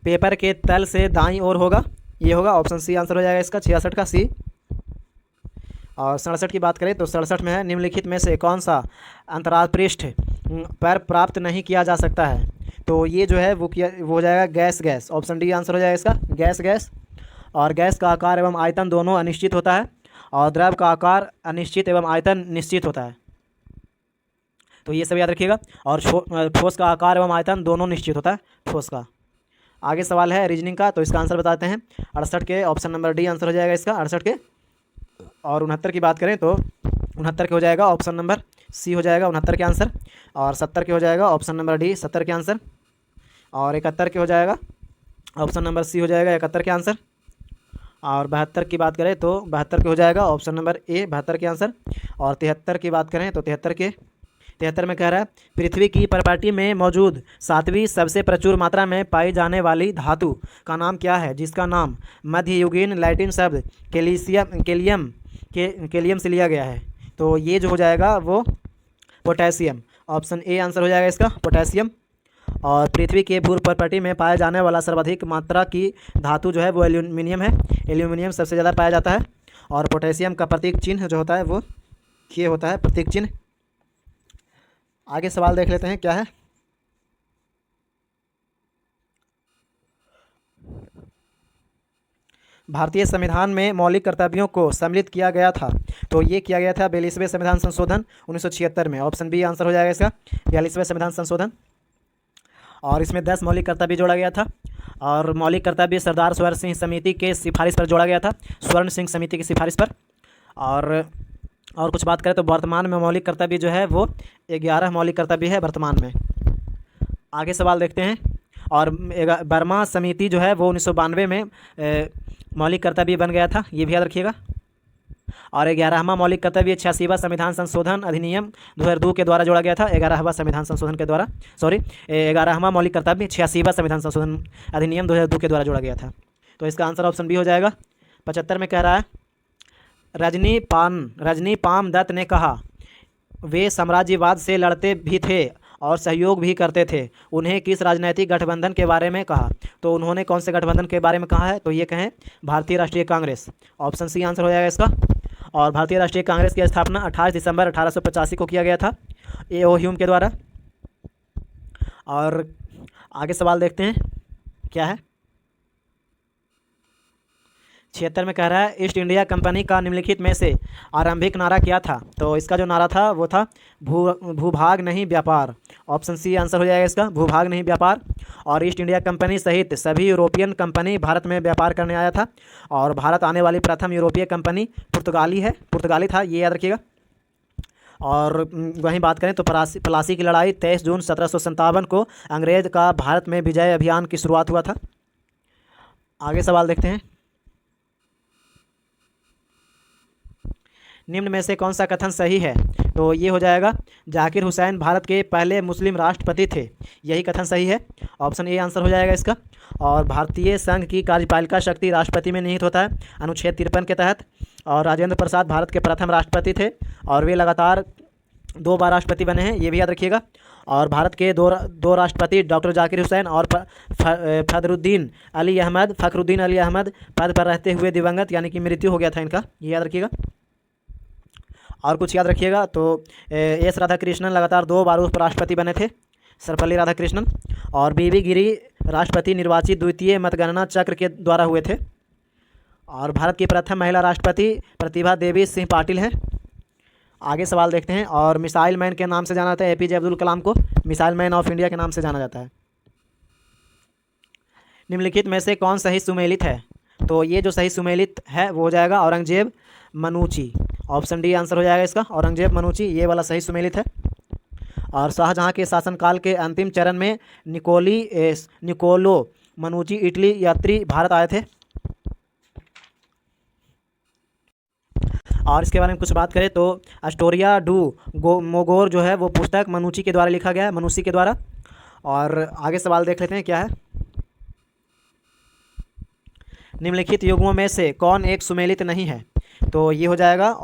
पेपर के तल से दाईं ओर होगा, ये होगा ऑप्शन सी आंसर हो जाएगा इसका, 66 का सी। और 67 की बात करें तो 67 में है निम्नलिखित में से कौन सा अंतराल पृष्ठ पर प्राप्त नहीं किया जा सकता है। तो ये जो है वो हो जाएगा gas gas, option D answer हो जाएगा इसका, गैस गैस। और गैस का आकार एवं आयतन दोनों अनिश्चित होता है और द्रव का आकार अनिश्चित एवं आयतन निश्चित होता है। तो ये सब याद रखिएगा। और ठोस का आकार एवं आयतन दोनों निश्चित होता है ठोस का। आगे सवाल है रीजनिंग का, तो इसका आंसर बताते हैं। 68 के ऑप्शन नंबर डी आंसर हो जाएगा इसका, 68 के। और 69 की बात करें तो 69 के हो जाएगा ऑप्शन नंबर सी हो जाएगा 69 के आंसर। और 70 के हो जाएगा ऑप्शन नंबर डी 70 के आंसर। और 71 के हो जाएगा ऑप्शन नंबर सी हो जाएगा 71 के आंसर। और 72 की बात करें तो 72 के हो जाएगा ऑप्शन नंबर ए 72 के आंसर। और 73 की बात करें तो 73 में कह रहा है पृथ्वी की परिपाटी में मौजूद 7वीं सबसे प्रचुर मात्रा में पाई जाने वाली धातु का नाम क्या है, जिसका नाम मध्ययुगीन लैटिन शब्द केलियम से लिया गया है। तो ये जो हो जाएगा वो पोटेशियम, ऑप्शन ए आंसर हो जाएगा इसका, पोटेशियम। और पृथ्वी के भूर परिपाटी में पाया जाने वाला सर्वाधिक मात्रा की धातु जो है वो एल्यूमिनियम है। एल्यूमिनियम सबसे ज़्यादा पाया जाता है। और पोटेशियम का प्रतीक चिन्ह जो होता है वो ये होता है, प्रतीक चिन्ह। आगे सवाल देख लेते हैं क्या है। भारतीय संविधान में मौलिक कर्तव्यों को सम्मिलित किया गया था। तो ये किया गया था 42वें संविधान संशोधन 1976 में, ऑप्शन बी आंसर हो जाएगा इसका, 42वें संविधान संशोधन। और इसमें 10 मौलिक कर्तव्य जोड़ा गया था। और मौलिक कर्तव्य सरदार स्वर्ण सिंह समिति के सिफारिश पर जोड़ा गया था, स्वर्ण सिंह समिति की सिफारिश पर। और कुछ बात करें तो वर्तमान में मौलिक कर्तव्य जो है वो 11 मौलिक कर्तव्य है वर्तमान में। आगे सवाल देखते हैं। और बर्मा समिति जो है वो 1992 में मौलिक कर्तव्य बन गया था, ये भी याद रखिएगा। और 11वां मौलिक कर्तव्य 86वां संविधान संशोधन अधिनियम 2002 के द्वारा जोड़ा गया था। 11वां संविधान संशोधन के द्वारा 11वां मौलिक कर्तव्य 86वां संविधान संशोधन अधिनियम 2002 के द्वारा जोड़ा गया था। तो इसका आंसर ऑप्शन बी हो जाएगा। 75 में कह रहा है रजनी पाम दत्त ने कहा वे साम्राज्यवाद से लड़ते भी थे और सहयोग भी करते थे। उन्हें किस राजनीतिक गठबंधन के बारे में कहा। तो उन्होंने कौन से गठबंधन के बारे में कहा है, तो ये कहें भारतीय राष्ट्रीय कांग्रेस, ऑप्शन सी आंसर हो जाएगा इसका। और भारतीय राष्ट्रीय कांग्रेस की स्थापना 28 दिसंबर 1885 को किया गया था ए.ओ. ह्यूम के द्वारा। और आगे सवाल देखते हैं क्या है। 76 में कह रहा है ईस्ट इंडिया कंपनी का निम्नलिखित में से आरंभिक नारा क्या था। तो इसका जो नारा था वो था भूभाग नहीं व्यापार, ऑप्शन सी आंसर हो जाएगा इसका, भूभाग नहीं व्यापार। और ईस्ट इंडिया कंपनी सहित सभी यूरोपियन कंपनी भारत में व्यापार करने आया था। और भारत आने वाली प्रथम यूरोपीय कंपनी पुर्तगाली था, ये याद रखिएगा। और वहीं बात करें तो प्लासी की लड़ाई 23 जून 1757 को अंग्रेज का भारत में विजय अभियान की शुरुआत हुआ था। आगे सवाल देखते हैं। निम्न में से कौन सा कथन सही है। तो ये हो जाएगा जाकिर हुसैन भारत के पहले मुस्लिम राष्ट्रपति थे, यही कथन सही है, ऑप्शन ए आंसर हो जाएगा इसका। और भारतीय संघ की कार्यपालिका शक्ति राष्ट्रपति में निहित होता है अनुच्छेद 53 के तहत। और राजेंद्र प्रसाद भारत के प्रथम राष्ट्रपति थे और वे लगातार 2 बार राष्ट्रपति बने हैं, ये भी याद रखिएगा। और भारत के दो राष्ट्रपति डॉक्टर जाकिर हुसैन और फखरुद्दीन अली अहमद पद पर रहते हुए दिवंगत, यानी कि मृत्यु हो गया था इनका, ये याद रखिएगा। और कुछ याद रखिएगा तो एस राधाकृष्णन लगातार 2 बार उपराष्ट्रपति बने थे, सर्वपल्ली राधाकृष्णन। और बीबी गिरी राष्ट्रपति निर्वाचित द्वितीय मतगणना चक्र के द्वारा हुए थे। और भारत की प्रथम महिला राष्ट्रपति प्रतिभा देवी सिंह पाटिल हैं। आगे सवाल देखते हैं। और मिसाइल मैन के नाम से जाना जाता है एपीजे अब्दुल कलाम को, मिसाइल मैन ऑफ इंडिया के नाम से जाना जाता है। निम्नलिखित में से कौन सही सुमेलित है। तो ये जो सही सुमेलित है वो हो जाएगा Aurangzeb Manucci, option D answer हो जाएगा इसका, औरंगजेब मनूची, ये वाला सही सुमेलित है। और शाहजहां के शासनकाल के अंतिम चरण में निकोलो मनूची इटली यात्री भारत आए थे। और इसके बारे में कुछ बात करें तो एस्टोरिया डू मोगोर जो है वो पुस्तक मनूची के द्वारा लिखा गया है, मनूची के द्वारा। और आगे सवाल देख लेते हैं क्या है। निम्नलिखित युग्मों में से कौन एक सुमेलित नहीं है। तो ये हो जाएगा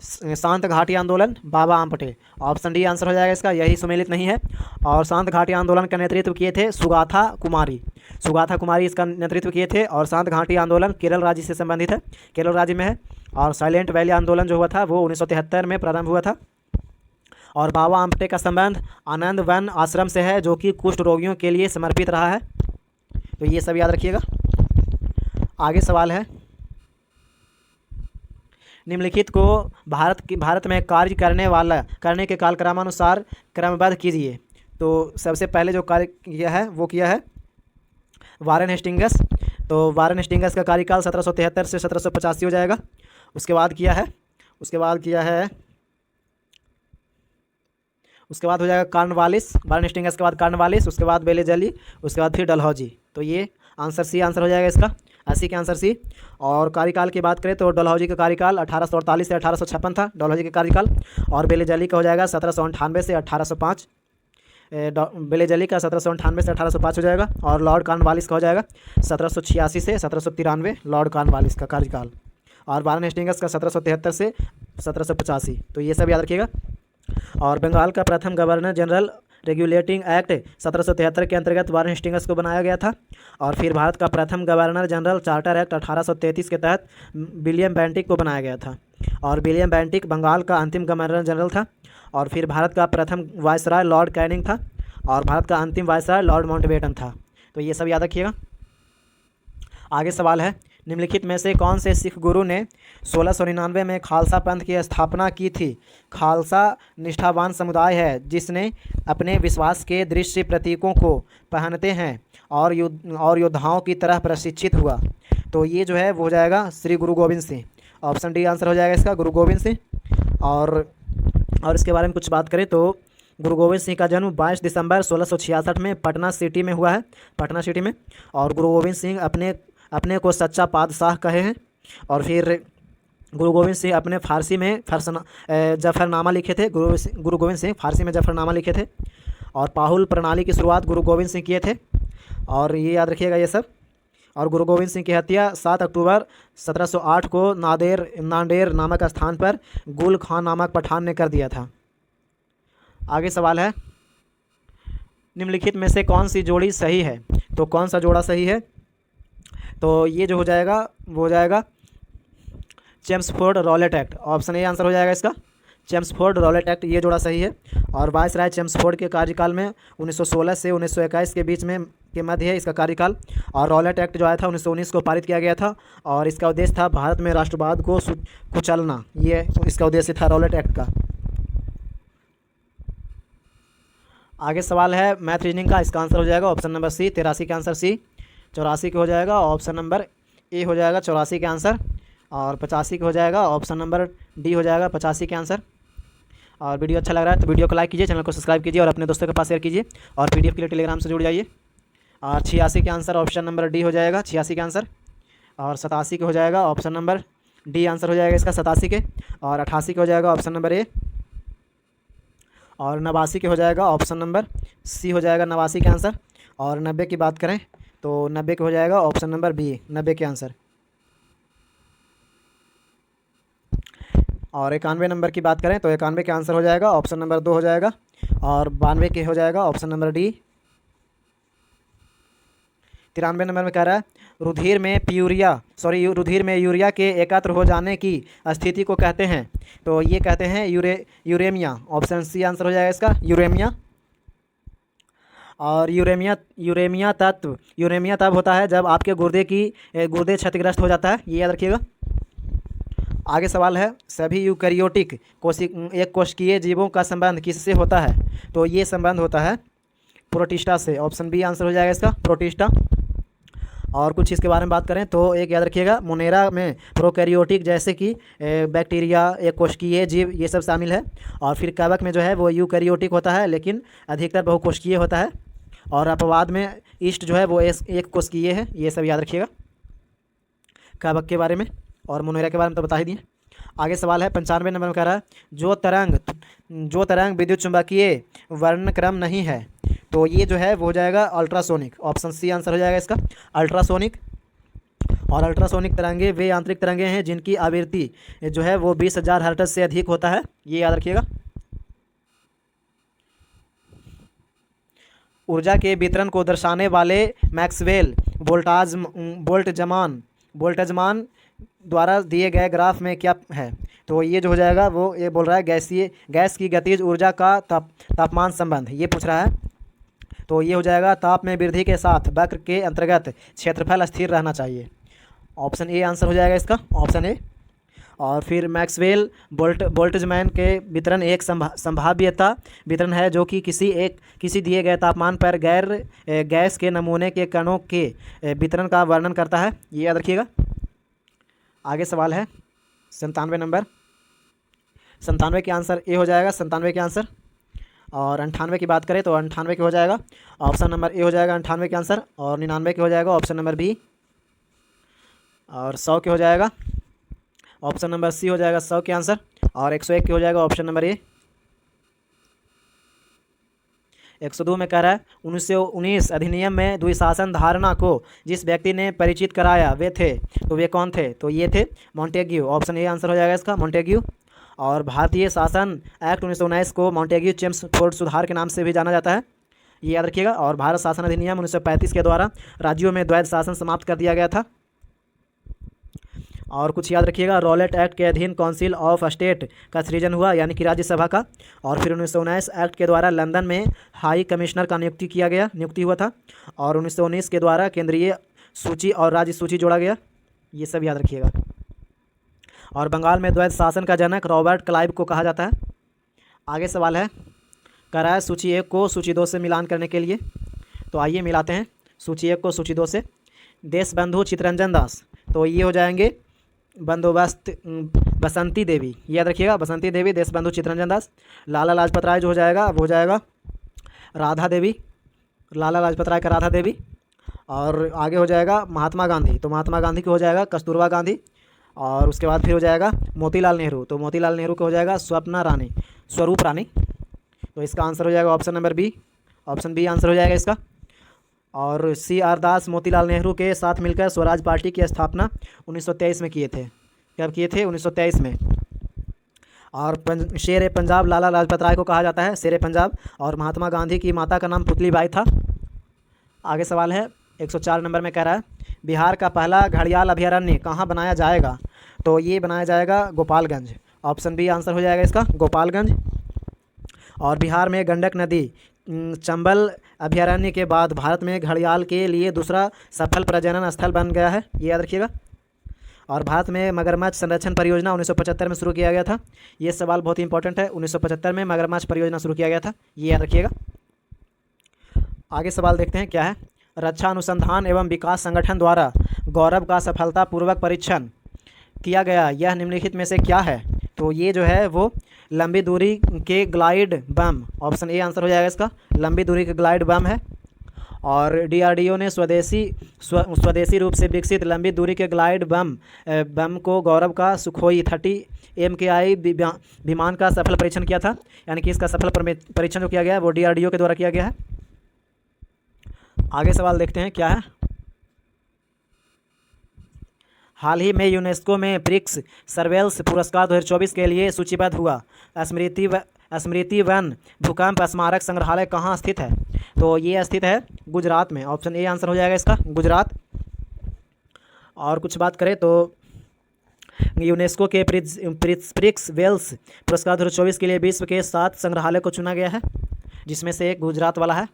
शांत घाटी आंदोलन, बाबा आम पटेल, ऑप्शन डी आंसर हो जाएगा इसका, यही सुमेलित नहीं है। और शांत घाटी आंदोलन का नेतृत्व किए थे सुगाथा कुमारी इसका नेतृत्व किए थे। और शांत घाटी आंदोलन केरल राज्य से संबंधित है, केरल राज्य में है। और साइलेंट वैली आंदोलन जो हुआ था वो 1973 में प्रारंभ हुआ था। और बाबा आमटे का संबंध आनंद वन आश्रम से है, जो कि कुष्ठ रोगियों के लिए समर्पित रहा है। तो ये सब याद रखिएगा। आगे सवाल है, निम्नलिखित को भारत में कार्य करने के कालक्रमानुसार क्रमबद्ध कीजिए। तो सबसे पहले जो कार्य किया है वो किया है वारेन हेस्टिंगस। तो वारेन हेस्टिंगस का कार्यकाल 1773 से 1785 हो जाएगा। उसके बाद हो जाएगा कार्नवालिस, वारेन हेस्टिंगस के बाद कार्नवालिस, उसके बाद बेलेजली, उसके बाद फिर डलहौजी। तो ये आंसर सी आंसर हो जाएगा इसका, 80 का आंसर सी। और कार्यकाल की बात करें तो डलहौजी का कार्यकाल 1848 से 1856 था, डलहौजी का कार्यकाल। और बेलेजली का हो जाएगा 1798 से 1805, बेलेजली का 1798 से 1805 हो जाएगा। और लॉर्ड कॉर्नवालिस का हो जाएगा 1786 से 1793, लॉर्ड कॉर्नवालिस का कार्यकाल। और वारेन हेस्टिंगस का 1773 से 1785। तो ये सब याद रखिएगा। और बंगाल का प्रथम गवर्नर जनरल रेगुलेटिंग एक्ट 1773 के अंतर्गत वारेन हेस्टिंगस को बनाया गया था। और फिर भारत का प्रथम गवर्नर जनरल चार्टर एक्ट 1833 के तहत विलियम बेंटिक को बनाया गया था। और विलियम बेंटिक बंगाल का अंतिम गवर्नर जनरल था। और फिर भारत का प्रथम वायसराय लॉर्ड कैनिंग था। और भारत का अंतिम वायसराय लॉर्ड माउंटबेटन था। तो ये सब याद रखिएगा। आगे सवाल है, निम्नलिखित में से कौन से सिख गुरु ने 1699 में खालसा पंथ की स्थापना की थी? खालसा निष्ठावान समुदाय है जिसने अपने विश्वास के दृश्य प्रतीकों को पहनते हैं और योद्धाओं की तरह प्रशिक्षित हुआ। तो ये जो है वो हो जाएगा श्री गुरु Govind Singh. Option D answer हो जाएगा इसका, गुरु गोविंद सिंह। और इसके बारे में कुछ बात करें तो गुरु गोविंद सिंह का जन्म 22 दिसंबर 1666 में पटना सिटी में हुआ है, पटना सिटी में। और गुरु गोविंद सिंह अपने को सच्चा पातशाह कहे हैं। और फिर गुरु गोविंद सिंह अपने फारसी में जफरनामा लिखे थे। गुरु गोविंद सिंह फारसी में जफरनामा लिखे थे। और पाहुल प्रणाली की शुरुआत गुरु गोविंद सिंह किए थे। और ये याद रखिएगा ये सब। और गुरु गोविंद सिंह की हत्या 7 अक्टूबर 1708 को नांदेर नामक स्थान पर गुल खान नामक पठान ने कर दिया था। आगे सवाल है, निम्नलिखित में से कौन सी जोड़ी सही है? तो कौन सा जोड़ा सही है? तो ये जो हो जाएगा वो हो जाएगा Chelmsford Rowlatt act. Option A answer हो जाएगा इसका, चेम्सफोर्ड रॉलेट एक्ट, ये जोड़ा सही है। और वायसराय चेम्सफोर्ड के कार्यकाल में 1916 से 1921 के बीच में के मध्य है इसका कार्यकाल। और रॉलेट एक्ट जो आया था 1919 को पारित किया गया था। और इसका उद्देश्य था भारत में राष्ट्रवाद को कुचलना, ये इसका उद्देश्य था रॉलेट एक्ट का। आगे सवाल है मैथ रीजनिंग का, इसका आंसर हो जाएगा ऑप्शन नंबर सी, 83 का आंसर सी। 84 के हो जाएगा ऑप्शन नंबर ए हो जाएगा 84 के आंसर। और 85 के हो जाएगा ऑप्शन नंबर डी हो जाएगा 85 के आंसर। और वीडियो अच्छा लग रहा है तो वीडियो को लाइक कीजिए, चैनल को सब्सक्राइब कीजिए और अपने दोस्तों के पास शेयर कीजिए। और पीडीएफ के लिए टेलीग्राम से जुड़ जाइए। और 86 के आंसर ऑप्शन नंबर डी हो जाएगा, 86 के आंसर। और 87 के हो जाएगा ऑप्शन नंबर डी आंसर हो जाएगा इसका 87 के। और 88 के हो जाएगा ऑप्शन नंबर ए। और 89 के हो जाएगा ऑप्शन नंबर सी हो जाएगा 89 के आंसर। और 90 की बात करें तो 90 के हो जाएगा ऑप्शन नंबर बी, 90 के आंसर। और 91 नंबर की बात करें तो 91 के आंसर हो जाएगा ऑप्शन नंबर 2 हो जाएगा। और 92 के हो जाएगा ऑप्शन नंबर डी। 93 नंबर में कह रहा है रुधिर में यूरिया के एकत्र हो जाने की स्थिति को कहते हैं। तो ये कहते हैं यूरेमिया। ऑप्शन सी आंसर हो जाएगा इसका, यूरेमिया। और यूरेमिया तब होता है जब आपके गुर्दे क्षतिग्रस्त हो जाता है, ये याद रखिएगा। आगे सवाल है, सभी यूकैरियोटिक एक कोशिकीय जीवों का संबंध किससे होता है? तो ये संबंध होता है प्रोटिस्टा से। ऑप्शन बी आंसर हो जाएगा इसका, प्रोटिस्टा। और कुछ इसके बारे में बात करें तो एक याद रखिएगा, मोनेरा में प्रोकैरियोटिक जैसे कि बैक्टीरिया, एक कोशिकीय जीव, ये सब शामिल है। और फिर कवक में जो है वो यूकैरियोटिक होता है लेकिन अधिकतर बहुकोशिकीय होता है। और अपवाद में ईस्ट जो है वो एक कोशिकीय है, ये सब याद रखिएगा कवक के बारे में। और मोनेरा के बारे में तो बता ही दिए। आगे सवाल है 95 नंबर में कह रहा है जो तरंग विद्युत चुंबकीय वर्णक्रम नहीं है। तो ये जो है वो हो जाएगा अल्ट्रासोनिक। ऑप्शन सी आंसर हो जाएगा इसका, अल्ट्रासोनिक। और अल्ट्रासोनिक तरंगे वे आंतरिक तरंगे हैं जिनकी आवृत्ति जो है वो 20,000 हर्ट्ज से अधिक होता है, ये याद रखिएगा। ऊर्जा के वितरण को दर्शाने वाले मैक्सवेल बोल्ट्जमान द्वारा दिए गए ग्राफ में क्या है? तो ये जो हो जाएगा वो ये बोल रहा है गैस की गतिज ऊर्जा का तापमान संबंध ये पूछ रहा है। तो ये हो जाएगा ताप में वृद्धि के साथ वक्र के अंतर्गत क्षेत्रफल स्थिर रहना चाहिए। ऑप्शन ए आंसर हो जाएगा इसका, ऑप्शन ए। और फिर मैक्सवेल बोल्ट्जमैन के वितरण एक संभाव्यता वितरण है जो कि किसी दिए गए तापमान पर गैस के नमूने के कणों के वितरण का वर्णन करता है। ये याद रखिएगा। आगे सवाल है 97 नंबर। 97 के आंसर ए हो जाएगा, 97 के आंसर। और 98 की बात करें तो 98 के हो जाएगा, ऑप्शन नंबर ए हो जाएगा 98 के आंसर। और 99 के हो जाएगा ऑप्शन नंबर बी। और 100 के हो जाएगा ऑप्शन नंबर सी हो जाएगा 100 के आंसर। और 101 के हो जाएगा ऑप्शन नंबर ए। 102 में कह रहा है 1919 अधिनियम में द्विशासन धारणा को जिस व्यक्ति ने परिचित कराया वे थे, तो वे कौन थे? तो ये थे मॉन्टेग्यू। ऑप्शन ए आंसर हो जाएगा इसका, मॉन्टेग्यू। और भारतीय शासन एक्ट 1919 को मॉन्टेग्यू चेम्सफोर्ड सुधार के नाम से भी जाना जाता है, ये याद रखिएगा। और भारत शासन अधिनियम 1935 के द्वारा राज्यों में द्वैध शासन समाप्त कर दिया गया था। और कुछ याद रखिएगा, रॉलेट एक्ट के अधीन काउंसिल ऑफ स्टेट का सृजन हुआ, यानी कि राज्यसभा का। और फिर 1919 एक्ट के द्वारा लंदन में हाई कमिश्नर का नियुक्ति हुआ था। और 1919 के द्वारा केंद्रीय सूची और राज्य सूची जोड़ा गया, ये सब याद रखिएगा। और बंगाल में द्वैध शासन का जनक रॉबर्ट क्लाइव को कहा जाता है। आगे सवाल है, कह रहा है सूची 1 को सूची 2 से मिलान करने के लिए। तो आइए मिलाते हैं सूची 1 को सूची 2 से। देशबंधु चित्तरंजन दास, तो ये हो जाएंगे बसंती देवी, याद रखिएगा, बसंती देवी, देशबंधु चित्तरंजन दास। लाला लाजपत राय जो हो जाएगा वो हो जाएगा राधा देवी, लाला लाजपत राय का राधा देवी। और आगे हो जाएगा महात्मा गांधी, तो महात्मा गांधी को हो जाएगा कस्तूरबा गांधी। और उसके बाद फिर हो जाएगा मोतीलाल नेहरू, तो मोतीलाल नेहरू को हो जाएगा स्वरूप रानी। तो इसका आंसर हो जाएगा option number B, option B answer हो जाएगा इसका। और CR दास मोतीलाल नेहरू के साथ मिलकर स्वराज पार्टी की स्थापना 1923 में किए थे। कब किए थे? 1923 में। और शेर पंजाब लाला लाजपत राय को कहा जाता है शेर पंजाब। और महात्मा गांधी की माता का नाम पुतलीबाई था। आगे सवाल है 104 नंबर में, कह रहा है बिहार का पहला घड़ियाल अभयारण्य कहाँ बनाया जाएगा? तो ये बनाया जाएगा गोपालगंज, ऑप्शन बी आंसर हो जाएगा इसका, गोपालगंज। और बिहार में गंडक नदी चंबल अभयारण्य के बाद भारत में घड़ियाल के लिए दूसरा सफल प्रजनन स्थल बन गया है, ये याद रखिएगा। और भारत में मगरमच्छ संरक्षण परियोजना 1975 में शुरू किया गया था। ये सवाल बहुत ही इंपॉर्टेंट है, 1975 में मगरमच्छ परियोजना शुरू किया गया था, ये याद रखिएगा। आगे सवाल देखते हैं क्या है। रक्षा अनुसंधान एवं विकास संगठन द्वारा गौरव का सफलतापूर्वक परीक्षण किया गया यह निम्नलिखित में से क्या है? तो ये जो है वो लंबी दूरी के glide bomb, option A answer हो जाएगा इसका, लंबी दूरी के ग्लाइड बम है। और DRDO ने स्वदेशी रूप से विकसित लंबी दूरी के ग्लाइड बम को गौरव का सुखोई 30 MKI विमान का सफल परीक्षण किया था, यानी कि इसका सफल परीक्षण जो किया गया है वो DRDO के द्वारा किया गया है। आगे सवाल देखते हैं क्या है। हाल ही में यूनेस्को में प्रिक्स सर्वेल्स पुरस्कार 2024 के लिए सूचीबद्ध हुआ स्मृति वन भूकंप स्मारक संग्रहालय कहाँ स्थित है? तो ये स्थित है गुजरात में, ऑप्शन ए आंसर हो जाएगा इसका, गुजरात। और कुछ बात करें तो यूनेस्को के प्रिक्स वेल्स पुरस्कार 2024 के लिए विश्व के 7 संग्रहालय को चुना गया है, जिसमें से एक गुजरात वाला है।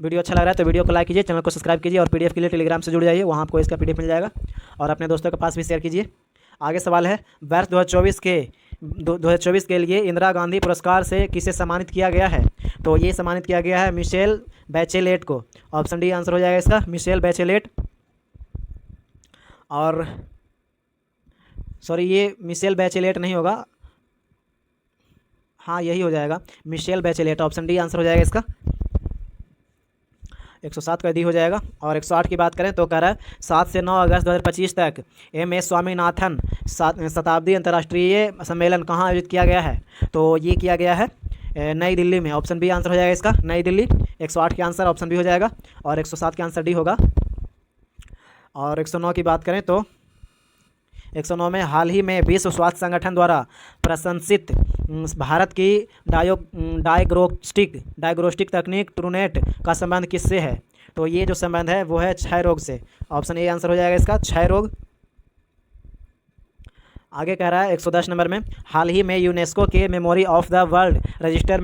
वीडियो अच्छा लग रहा है तो वीडियो को लाइक कीजिए, चैनल को सब्सक्राइब कीजिए और PDF के लिए टेलीग्राम से जुड़ जाइए, वहाँ आपको इसका PDF मिल जाएगा। और अपने दोस्तों के पास भी शेयर कीजिए। आगे सवाल है, वर्ष 2024 के लिए इंदिरा गांधी पुरस्कार से किसे सम्मानित किया गया है? तो ये सम्मानित किया गया है मिशेल बैचेलेट को, ऑप्शन डी आंसर हो जाएगा इसका, मिशेल बैचेलेट। और सॉरी, ये मिशेल बैचेलेट नहीं होगा, हाँ यही हो जाएगा, मिशेल बैचेलेट, ऑप्शन डी आंसर हो जाएगा इसका। 107 का डी हो जाएगा। और 108 की बात करें तो कह रहा है 7 से 9 अगस्त 2025 तक MS स्वामीनाथन शताब्दी अंतर्राष्ट्रीय सम्मेलन कहाँ आयोजित किया गया है? तो ये किया गया है नई दिल्ली में, ऑप्शन बी आंसर हो जाएगा इसका, नई दिल्ली। 108 के आंसर ऑप्शन बी हो जाएगा और 107 के आंसर डी होगा। और 109 की बात करें तो 109 में हाल ही में विश्व स्वास्थ्य संगठन द्वारा प्रशंसित भारत की डायग्नोस्टिक तकनीक ट्रूनेट का संबंध किससे है? तो ये जो संबंध है वो है क्षय रोग से। ऑप्शन ए आंसर हो जाएगा इसका, क्षय रोग। आगे कह रहा है 110 नंबर में, हाल ही में यूनेस्को के memory of the world register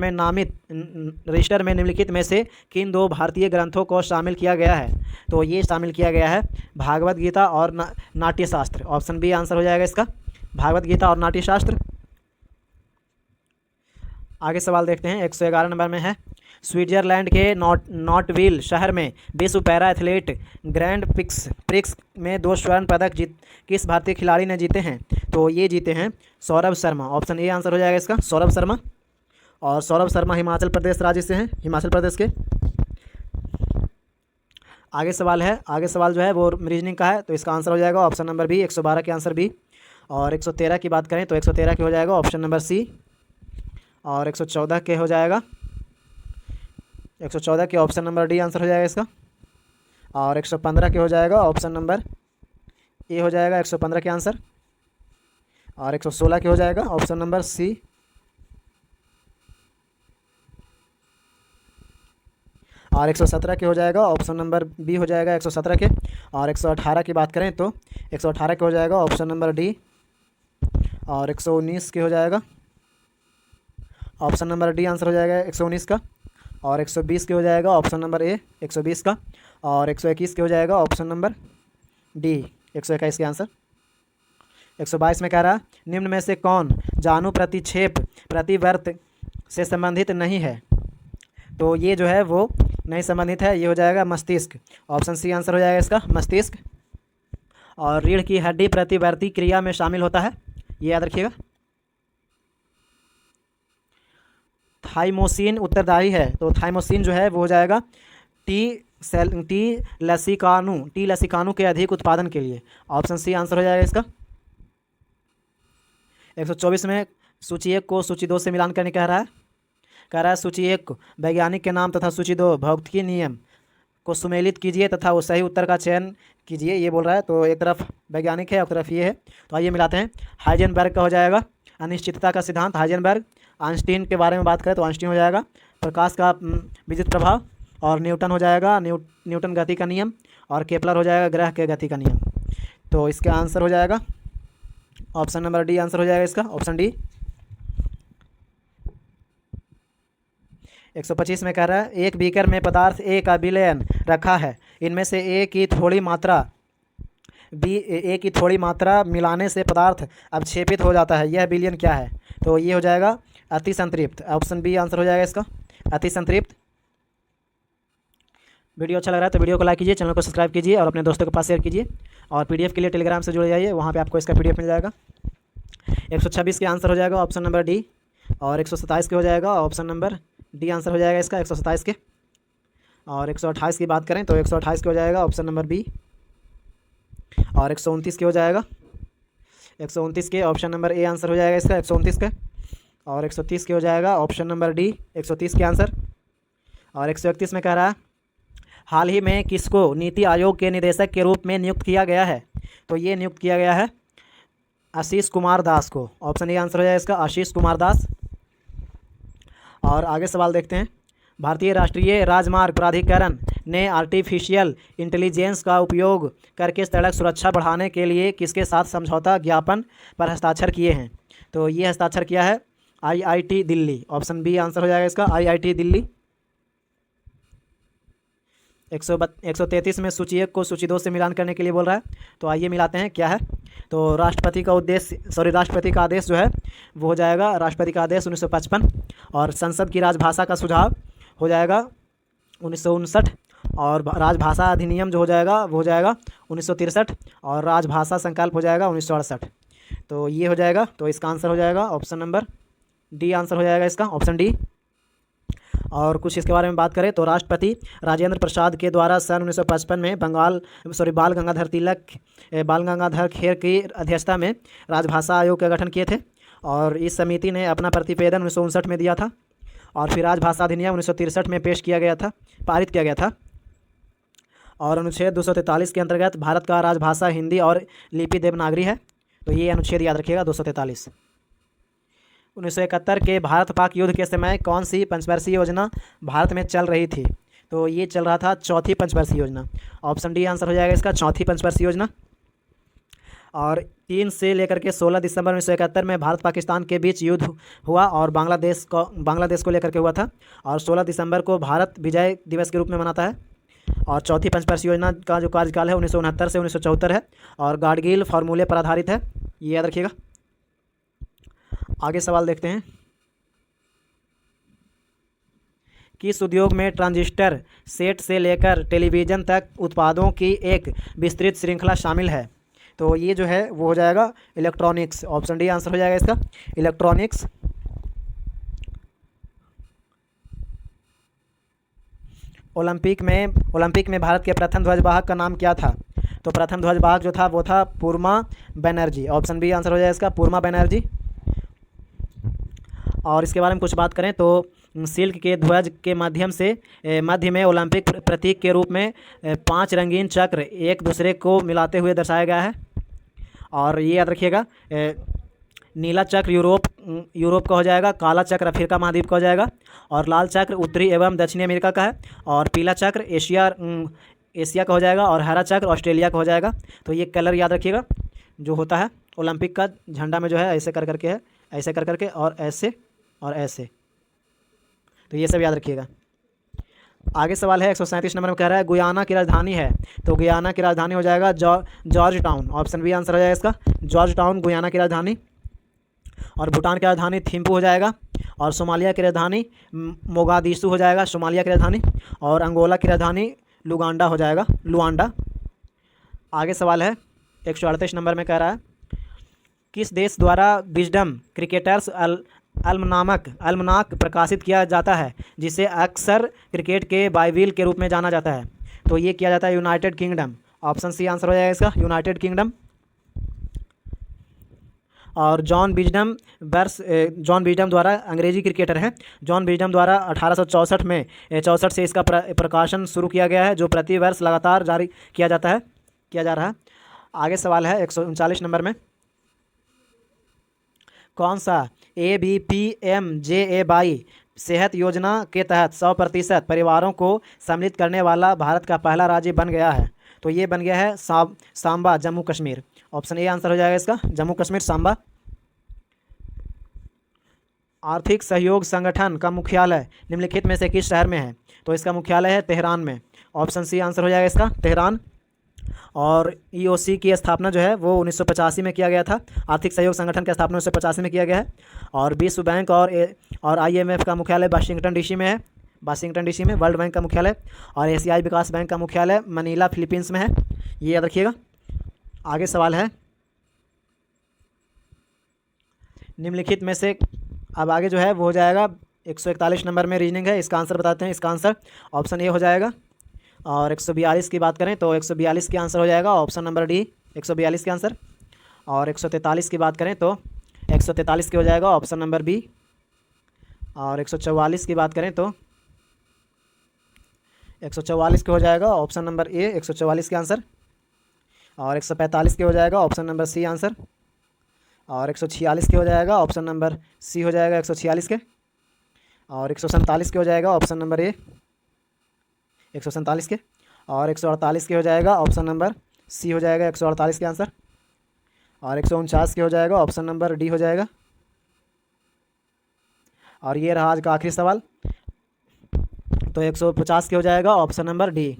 में निम्नलिखित में से किन दो भारतीय ग्रंथों को शामिल किया गया है? तो ये शामिल किया गया है भागवत गीता और नाट्यशास्त्र। ऑप्शन बी आंसर हो जाएगा इसका, भागवत गीता और नाट्यशास्त्र। आगे सवाल देखते हैं 111 नंबर में है, स्विट्जरलैंड के नॉटविल शहर में विश्व पैरा एथलीट ग्रैंड प्रिक्स में 2 स्वर्ण पदक किस भारतीय खिलाड़ी ने जीते हैं? तो ये जीते हैं Saurabh Sharma. Option A answer हो जाएगा इसका, सौरभ शर्मा। और सौरभ शर्मा हिमाचल प्रदेश राज्य से हैं, हिमाचल प्रदेश के। आगे सवाल जो है वो रीजनिंग का है, तो इसका आंसर हो जाएगा ऑप्शन नंबर बी, 112 के आंसर बी। और 113 की बात करें तो 113 के हो जाएगा ऑप्शन नंबर सी। और 114 के हो जाएगा 114 के ऑप्शन नंबर डी आंसर हो जाएगा इसका। और 115 के हो जाएगा ऑप्शन नंबर ए हो जाएगा 115 के आंसर। और 116 के हो जाएगा ऑप्शन नंबर सी। और 117 के हो जाएगा ऑप्शन नंबर बी हो जाएगा 117 के। और 118 की बात करें तो 118 के हो जाएगा ऑप्शन नंबर डी। और 119 के हो जाएगा ऑप्शन नंबर डी आंसर हो जाएगा 119 का। और 120 के हो जाएगा ऑप्शन नंबर ए 120 का। और 121 के हो जाएगा ऑप्शन नंबर डी 121 के आंसर। 122 में कह रहा निम्न में से कौन जानु प्रतिक्षेप प्रतिवर्त से संबंधित नहीं है? तो ये जो है वो नहीं संबंधित है, ये हो जाएगा मस्तिष्क। ऑप्शन सी आंसर हो जाएगा इसका, मस्तिष्क। और रीढ़ की हड्डी प्रतिवर्ती क्रिया में शामिल होता है, ये याद रखिएगा। थाइमोसिन उत्तरदायी है, तो थाइमोसिन जो है वो हो जाएगा टी लसिकानु के अधिक उत्पादन के लिए। ऑप्शन सी आंसर हो जाएगा इसका। 124 में सूची 1 को सूची 2 से मिलान करने कह रहा है सूची 1 को वैज्ञानिक के नाम तथा सूची 2 भौतिकी नियम को सुमेलित कीजिए तथा वो सही उत्तर का चयन कीजिए, ये बोल रहा है। तो एक तरफ वैज्ञानिक है, एक तरफ ये है, तो आइए मिलाते हैं। हाइजेनबर्ग का हो जाएगा अनिश्चितता का सिद्धांत, हाइजेनबर्ग। आइंस्टीन के बारे में बात करें तो आइंस्टीन हो जाएगा प्रकाश का विद्युत प्रभाव। और न्यूटन हो जाएगा न्यूटन गति का नियम। और केपलर हो जाएगा ग्रह के गति का नियम। तो इसका आंसर हो जाएगा ऑप्शन नंबर डी आंसर हो जाएगा इसका, ऑप्शन डी। 125 में कह रहा है एक बीकर में पदार्थ ए का विलयन रखा है, इनमें से ए की थोड़ी मात्रा मिलाने से पदार्थ अवक्षेपित हो जाता है, यह विलयन क्या है? तो ये हो जाएगा अति संतृप्त। ऑप्शन बी आंसर हो जाएगा इसका, अति संतृप्त। वीडियो अच्छा लग रहा है तो वीडियो को लाइक कीजिए, चैनल को सब्सक्राइब कीजिए और अपने दोस्तों के पास शेयर कीजिए। और पीडीएफ के लिए टेलीग्राम से जुड़ जाइए, वहाँ पे आपको इसका पीडीएफ मिल जाएगा। 126 के आंसर हो जाएगा ऑप्शन नंबर डी। और 127 के हो जाएगा ऑप्शन नंबर डी आंसर हो जाएगा इसका, 127 के। और 128 की बात करें तो 128 के हो जाएगा ऑप्शन नंबर बी। और 129 के हो जाएगा 129 के ऑप्शन नंबर ए आंसर हो जाएगा इसका, 129 के। और 130 के हो जाएगा ऑप्शन नंबर डी 130 के आंसर। और 131 में कह रहा है हाल ही में किसको नीति आयोग के निदेशक के रूप में नियुक्त किया गया है? तो ये नियुक्त किया गया है आशीष कुमार दास को। ऑप्शन ए आंसर हो जाएगा इसका, आशीष कुमार दास। और आगे सवाल देखते हैं। भारतीय राष्ट्रीय राजमार्ग प्राधिकरण ने आर्टिफिशियल इंटेलिजेंस का उपयोग करके सड़क सुरक्षा बढ़ाने के लिए किसके साथ समझौता ज्ञापन पर हस्ताक्षर किए हैं? तो ये हस्ताक्षर किया है IIT Delhi. Option B answer हो जाएगा इसका, आईआईटी दिल्ली। 133 में सूची 1 को सूची 2 से मिलान करने के लिए बोल रहा है, तो आइए मिलाते हैं क्या है। तो राष्ट्रपति का आदेश जो है वो हो जाएगा राष्ट्रपति का आदेश 1955। और संसद की राजभाषा का सुझाव हो जाएगा 1959। और राजभाषा अधिनियम जो हो जाएगा वो हो जाएगा 1963। और राजभाषा संकल्प हो जाएगा 1968। तो ये हो जाएगा, तो इसका आंसर हो जाएगा ऑप्शन नंबर डी आंसर हो जाएगा इसका, ऑप्शन डी। और कुछ इसके बारे में बात करें तो राष्ट्रपति राजेंद्र प्रसाद के द्वारा सन 1955 में बाल गंगाधर खेर की अध्यक्षता में राजभाषा आयोग का गठन किए थे। और इस समिति ने अपना प्रतिवेदन 1959 में दिया था। और फिर राजभाषा अधिनियम 1963 में पारित किया गया था। और अनुच्छेद 243 के अंतर्गत भारत का राजभाषा हिंदी और लिपि देवनागरी है। तो ये अनुच्छेद याद रखिएगा 243। 1971 के भारत पाक युद्ध के समय कौन सी पंचवर्षीय योजना भारत में चल रही थी? तो ये चल रहा था चौथी पंचवर्षीय योजना। ऑप्शन डी आंसर हो जाएगा इसका, चौथी पंचवर्षीय योजना। और 3 से लेकर के 16 दिसंबर 1971 में भारत पाकिस्तान के बीच युद्ध हुआ और बांग्लादेश को लेकर के हुआ था। और 16 दिसंबर को भारत विजय दिवस के रूप में मनाता है। और चौथी पंचवर्षीय योजना का जो कार्यकाल है 1969 से 1974 है और गाडगिल फार्मूले पर आधारित है, ये याद रखिएगा। आगे सवाल देखते हैं। किस उद्योग में ट्रांजिस्टर सेट से लेकर टेलीविज़न तक उत्पादों की एक विस्तृत श्रृंखला शामिल है? तो ये जो है वो हो जाएगा इलेक्ट्रॉनिक्स। ऑप्शन डी आंसर हो जाएगा इसका, इलेक्ट्रॉनिक्स। ओलंपिक में भारत के प्रथम ध्वजवाहक का नाम क्या था? तो प्रथम ध्वजवाहक जो था वो था पूर्मा बनर्जी। ऑप्शन बी आंसर हो जाएगा इसका, पूर्मा बनर्जी। और इसके बारे में कुछ बात करें तो सिल्क के ध्वज के मध्य में ओलंपिक प्रतीक के रूप में 5 रंगीन चक्र एक दूसरे को मिलाते हुए दर्शाया गया है। और ये याद रखिएगा, नीला चक्र यूरोप का हो जाएगा, काला चक्र अफ्रीका महाद्वीप का हो जाएगा और लाल चक्र उत्तरी एवं दक्षिणी अमेरिका का है और पीला चक्र एशिया का हो जाएगा और हरा चक्र ऑस्ट्रेलिया का हो जाएगा। तो ये कलर याद रखिएगा जो होता है ओलंपिक का झंडा में जो है ऐसे कर करके है, ऐसे कर करके और ऐसे और ऐसे, तो ये सब याद रखिएगा। आगे सवाल है 137 नंबर में कह रहा है गुयाना की राजधानी है, तो गुयाना की राजधानी हो जाएगा Georgetown. Option B answer हो जाएगा इसका, जॉर्ज टाउन गुयाना की राजधानी। और भूटान की राजधानी थिम्पू हो जाएगा और सोमालिया की राजधानी मोगादिशु हो जाएगा, सोमालिया की राजधानी। और अंगोला की राजधानी लुगांडा हो जाएगा, लुआंडा। आगे सवाल है 138 नंबर में कह रहा है किस देश द्वारा विजडम क्रिकेटर्स अल्मनाक प्रकाशित किया जाता है जिसे अक्सर क्रिकेट के बाइबिल के रूप में जाना जाता है? तो ये किया जाता है United Kingdom. Option C answer हो जाएगा इसका, यूनाइटेड किंगडम। और जॉन विजडम द्वारा अंग्रेजी क्रिकेटर हैं। जॉन विजडम द्वारा 1864 में 64 से इसका प्रकाशन शुरू किया गया है जो प्रति वर्ष लगातार जारी किया जा रहा है। आगे सवाल है 139 नंबर में, कौन सा ABPMJAY सेहत योजना के तहत 100% परिवारों को सम्मिलित करने वाला भारत का पहला राज्य बन गया है? तो ये बन गया है Samba, Jammu Kashmir. Option A answer हो जाएगा इसका, जम्मू कश्मीर, सांबा। आर्थिक सहयोग संगठन का मुख्यालय निम्नलिखित में से किस शहर में है? तो इसका मुख्यालय है तेहरान में। ऑप्शन सी आंसर हो जाएगा इसका, तेहरान। और EOC की स्थापना जो है वो 1985 में किया गया था। आर्थिक सहयोग संगठन की स्थापना 1985 में किया गया है। और विश्व बैंक और IMF का मुख्यालय वाशिंगटन DC में है, वाशिंगटन DC में वर्ल्ड बैंक का मुख्यालय। और एशियाई विकास बैंक का मुख्यालय मनीला फिलीपींस में है, ये याद रखिएगा। आगे सवाल है निम्नलिखित में से, अब आगे जो है वो हो जाएगा 141 नंबर में रीजनिंग है, इसका आंसर बताते हैं। इसका आंसर ऑप्शन ए हो जाएगा। और 142 की बात करें तो 142 के आंसर हो जाएगा ऑप्शन नंबर डी, 142 के आंसर। और 143 की बात करें तो 143 के हो जाएगा ऑप्शन नंबर बी। और 144 की बात करें तो 144 के हो जाएगा ऑप्शन नंबर ए, 144 के आंसर। और 145 के हो जाएगा ऑप्शन नंबर सी आंसर। और 146 के हो जाएगा ऑप्शन नंबर सी हो जाएगा 146 के। और 147 के हो जाएगा ऑप्शन नंबर ए, 147 के। और 148 के हो जाएगा ऑप्शन नंबर सी हो जाएगा 148 के आंसर। और 149 के हो जाएगा ऑप्शन नंबर डी हो जाएगा। और ये रहा आज का आखिरी सवाल, तो 150 के हो जाएगा ऑप्शन नंबर डी।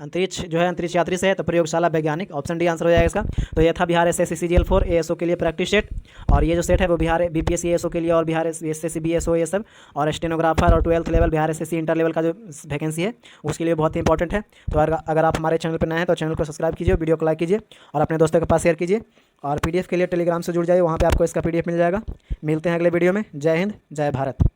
अंतरिक्ष जो है अंतरिक्ष यात्री से है तो प्रयोगशाला वैज्ञानिक, ऑप्शन डी आंसर हो जाएगा इसका। तो ये था बिहार SSC CGL 4 ASO के लिए प्रैक्टिस सेट। और ये जो सेट है वो बिहार BPSC ASO के लिए और बिहार SSC BSO ये सब और स्टेनोग्राफर और 12th level Bihar SSC inter level का जो वैकेंसी है उसके लिए बहुत ही इंपॉर्टेंट है। तो अगर आप हमारे चैनल पर नए हैं तो चैनल को सब्सक्राइब कीजिए, वीडियो को लाइक कीजिए और अपने दोस्तों के पास शेयर कीजिए। और PDF के लिए टेलीग्राम से जुड़ जाइए, वहाँ पर आपको इसका PDF मिल जाएगा। मिलते हैं अगले वीडियो में। जय हिंद, जय भारत।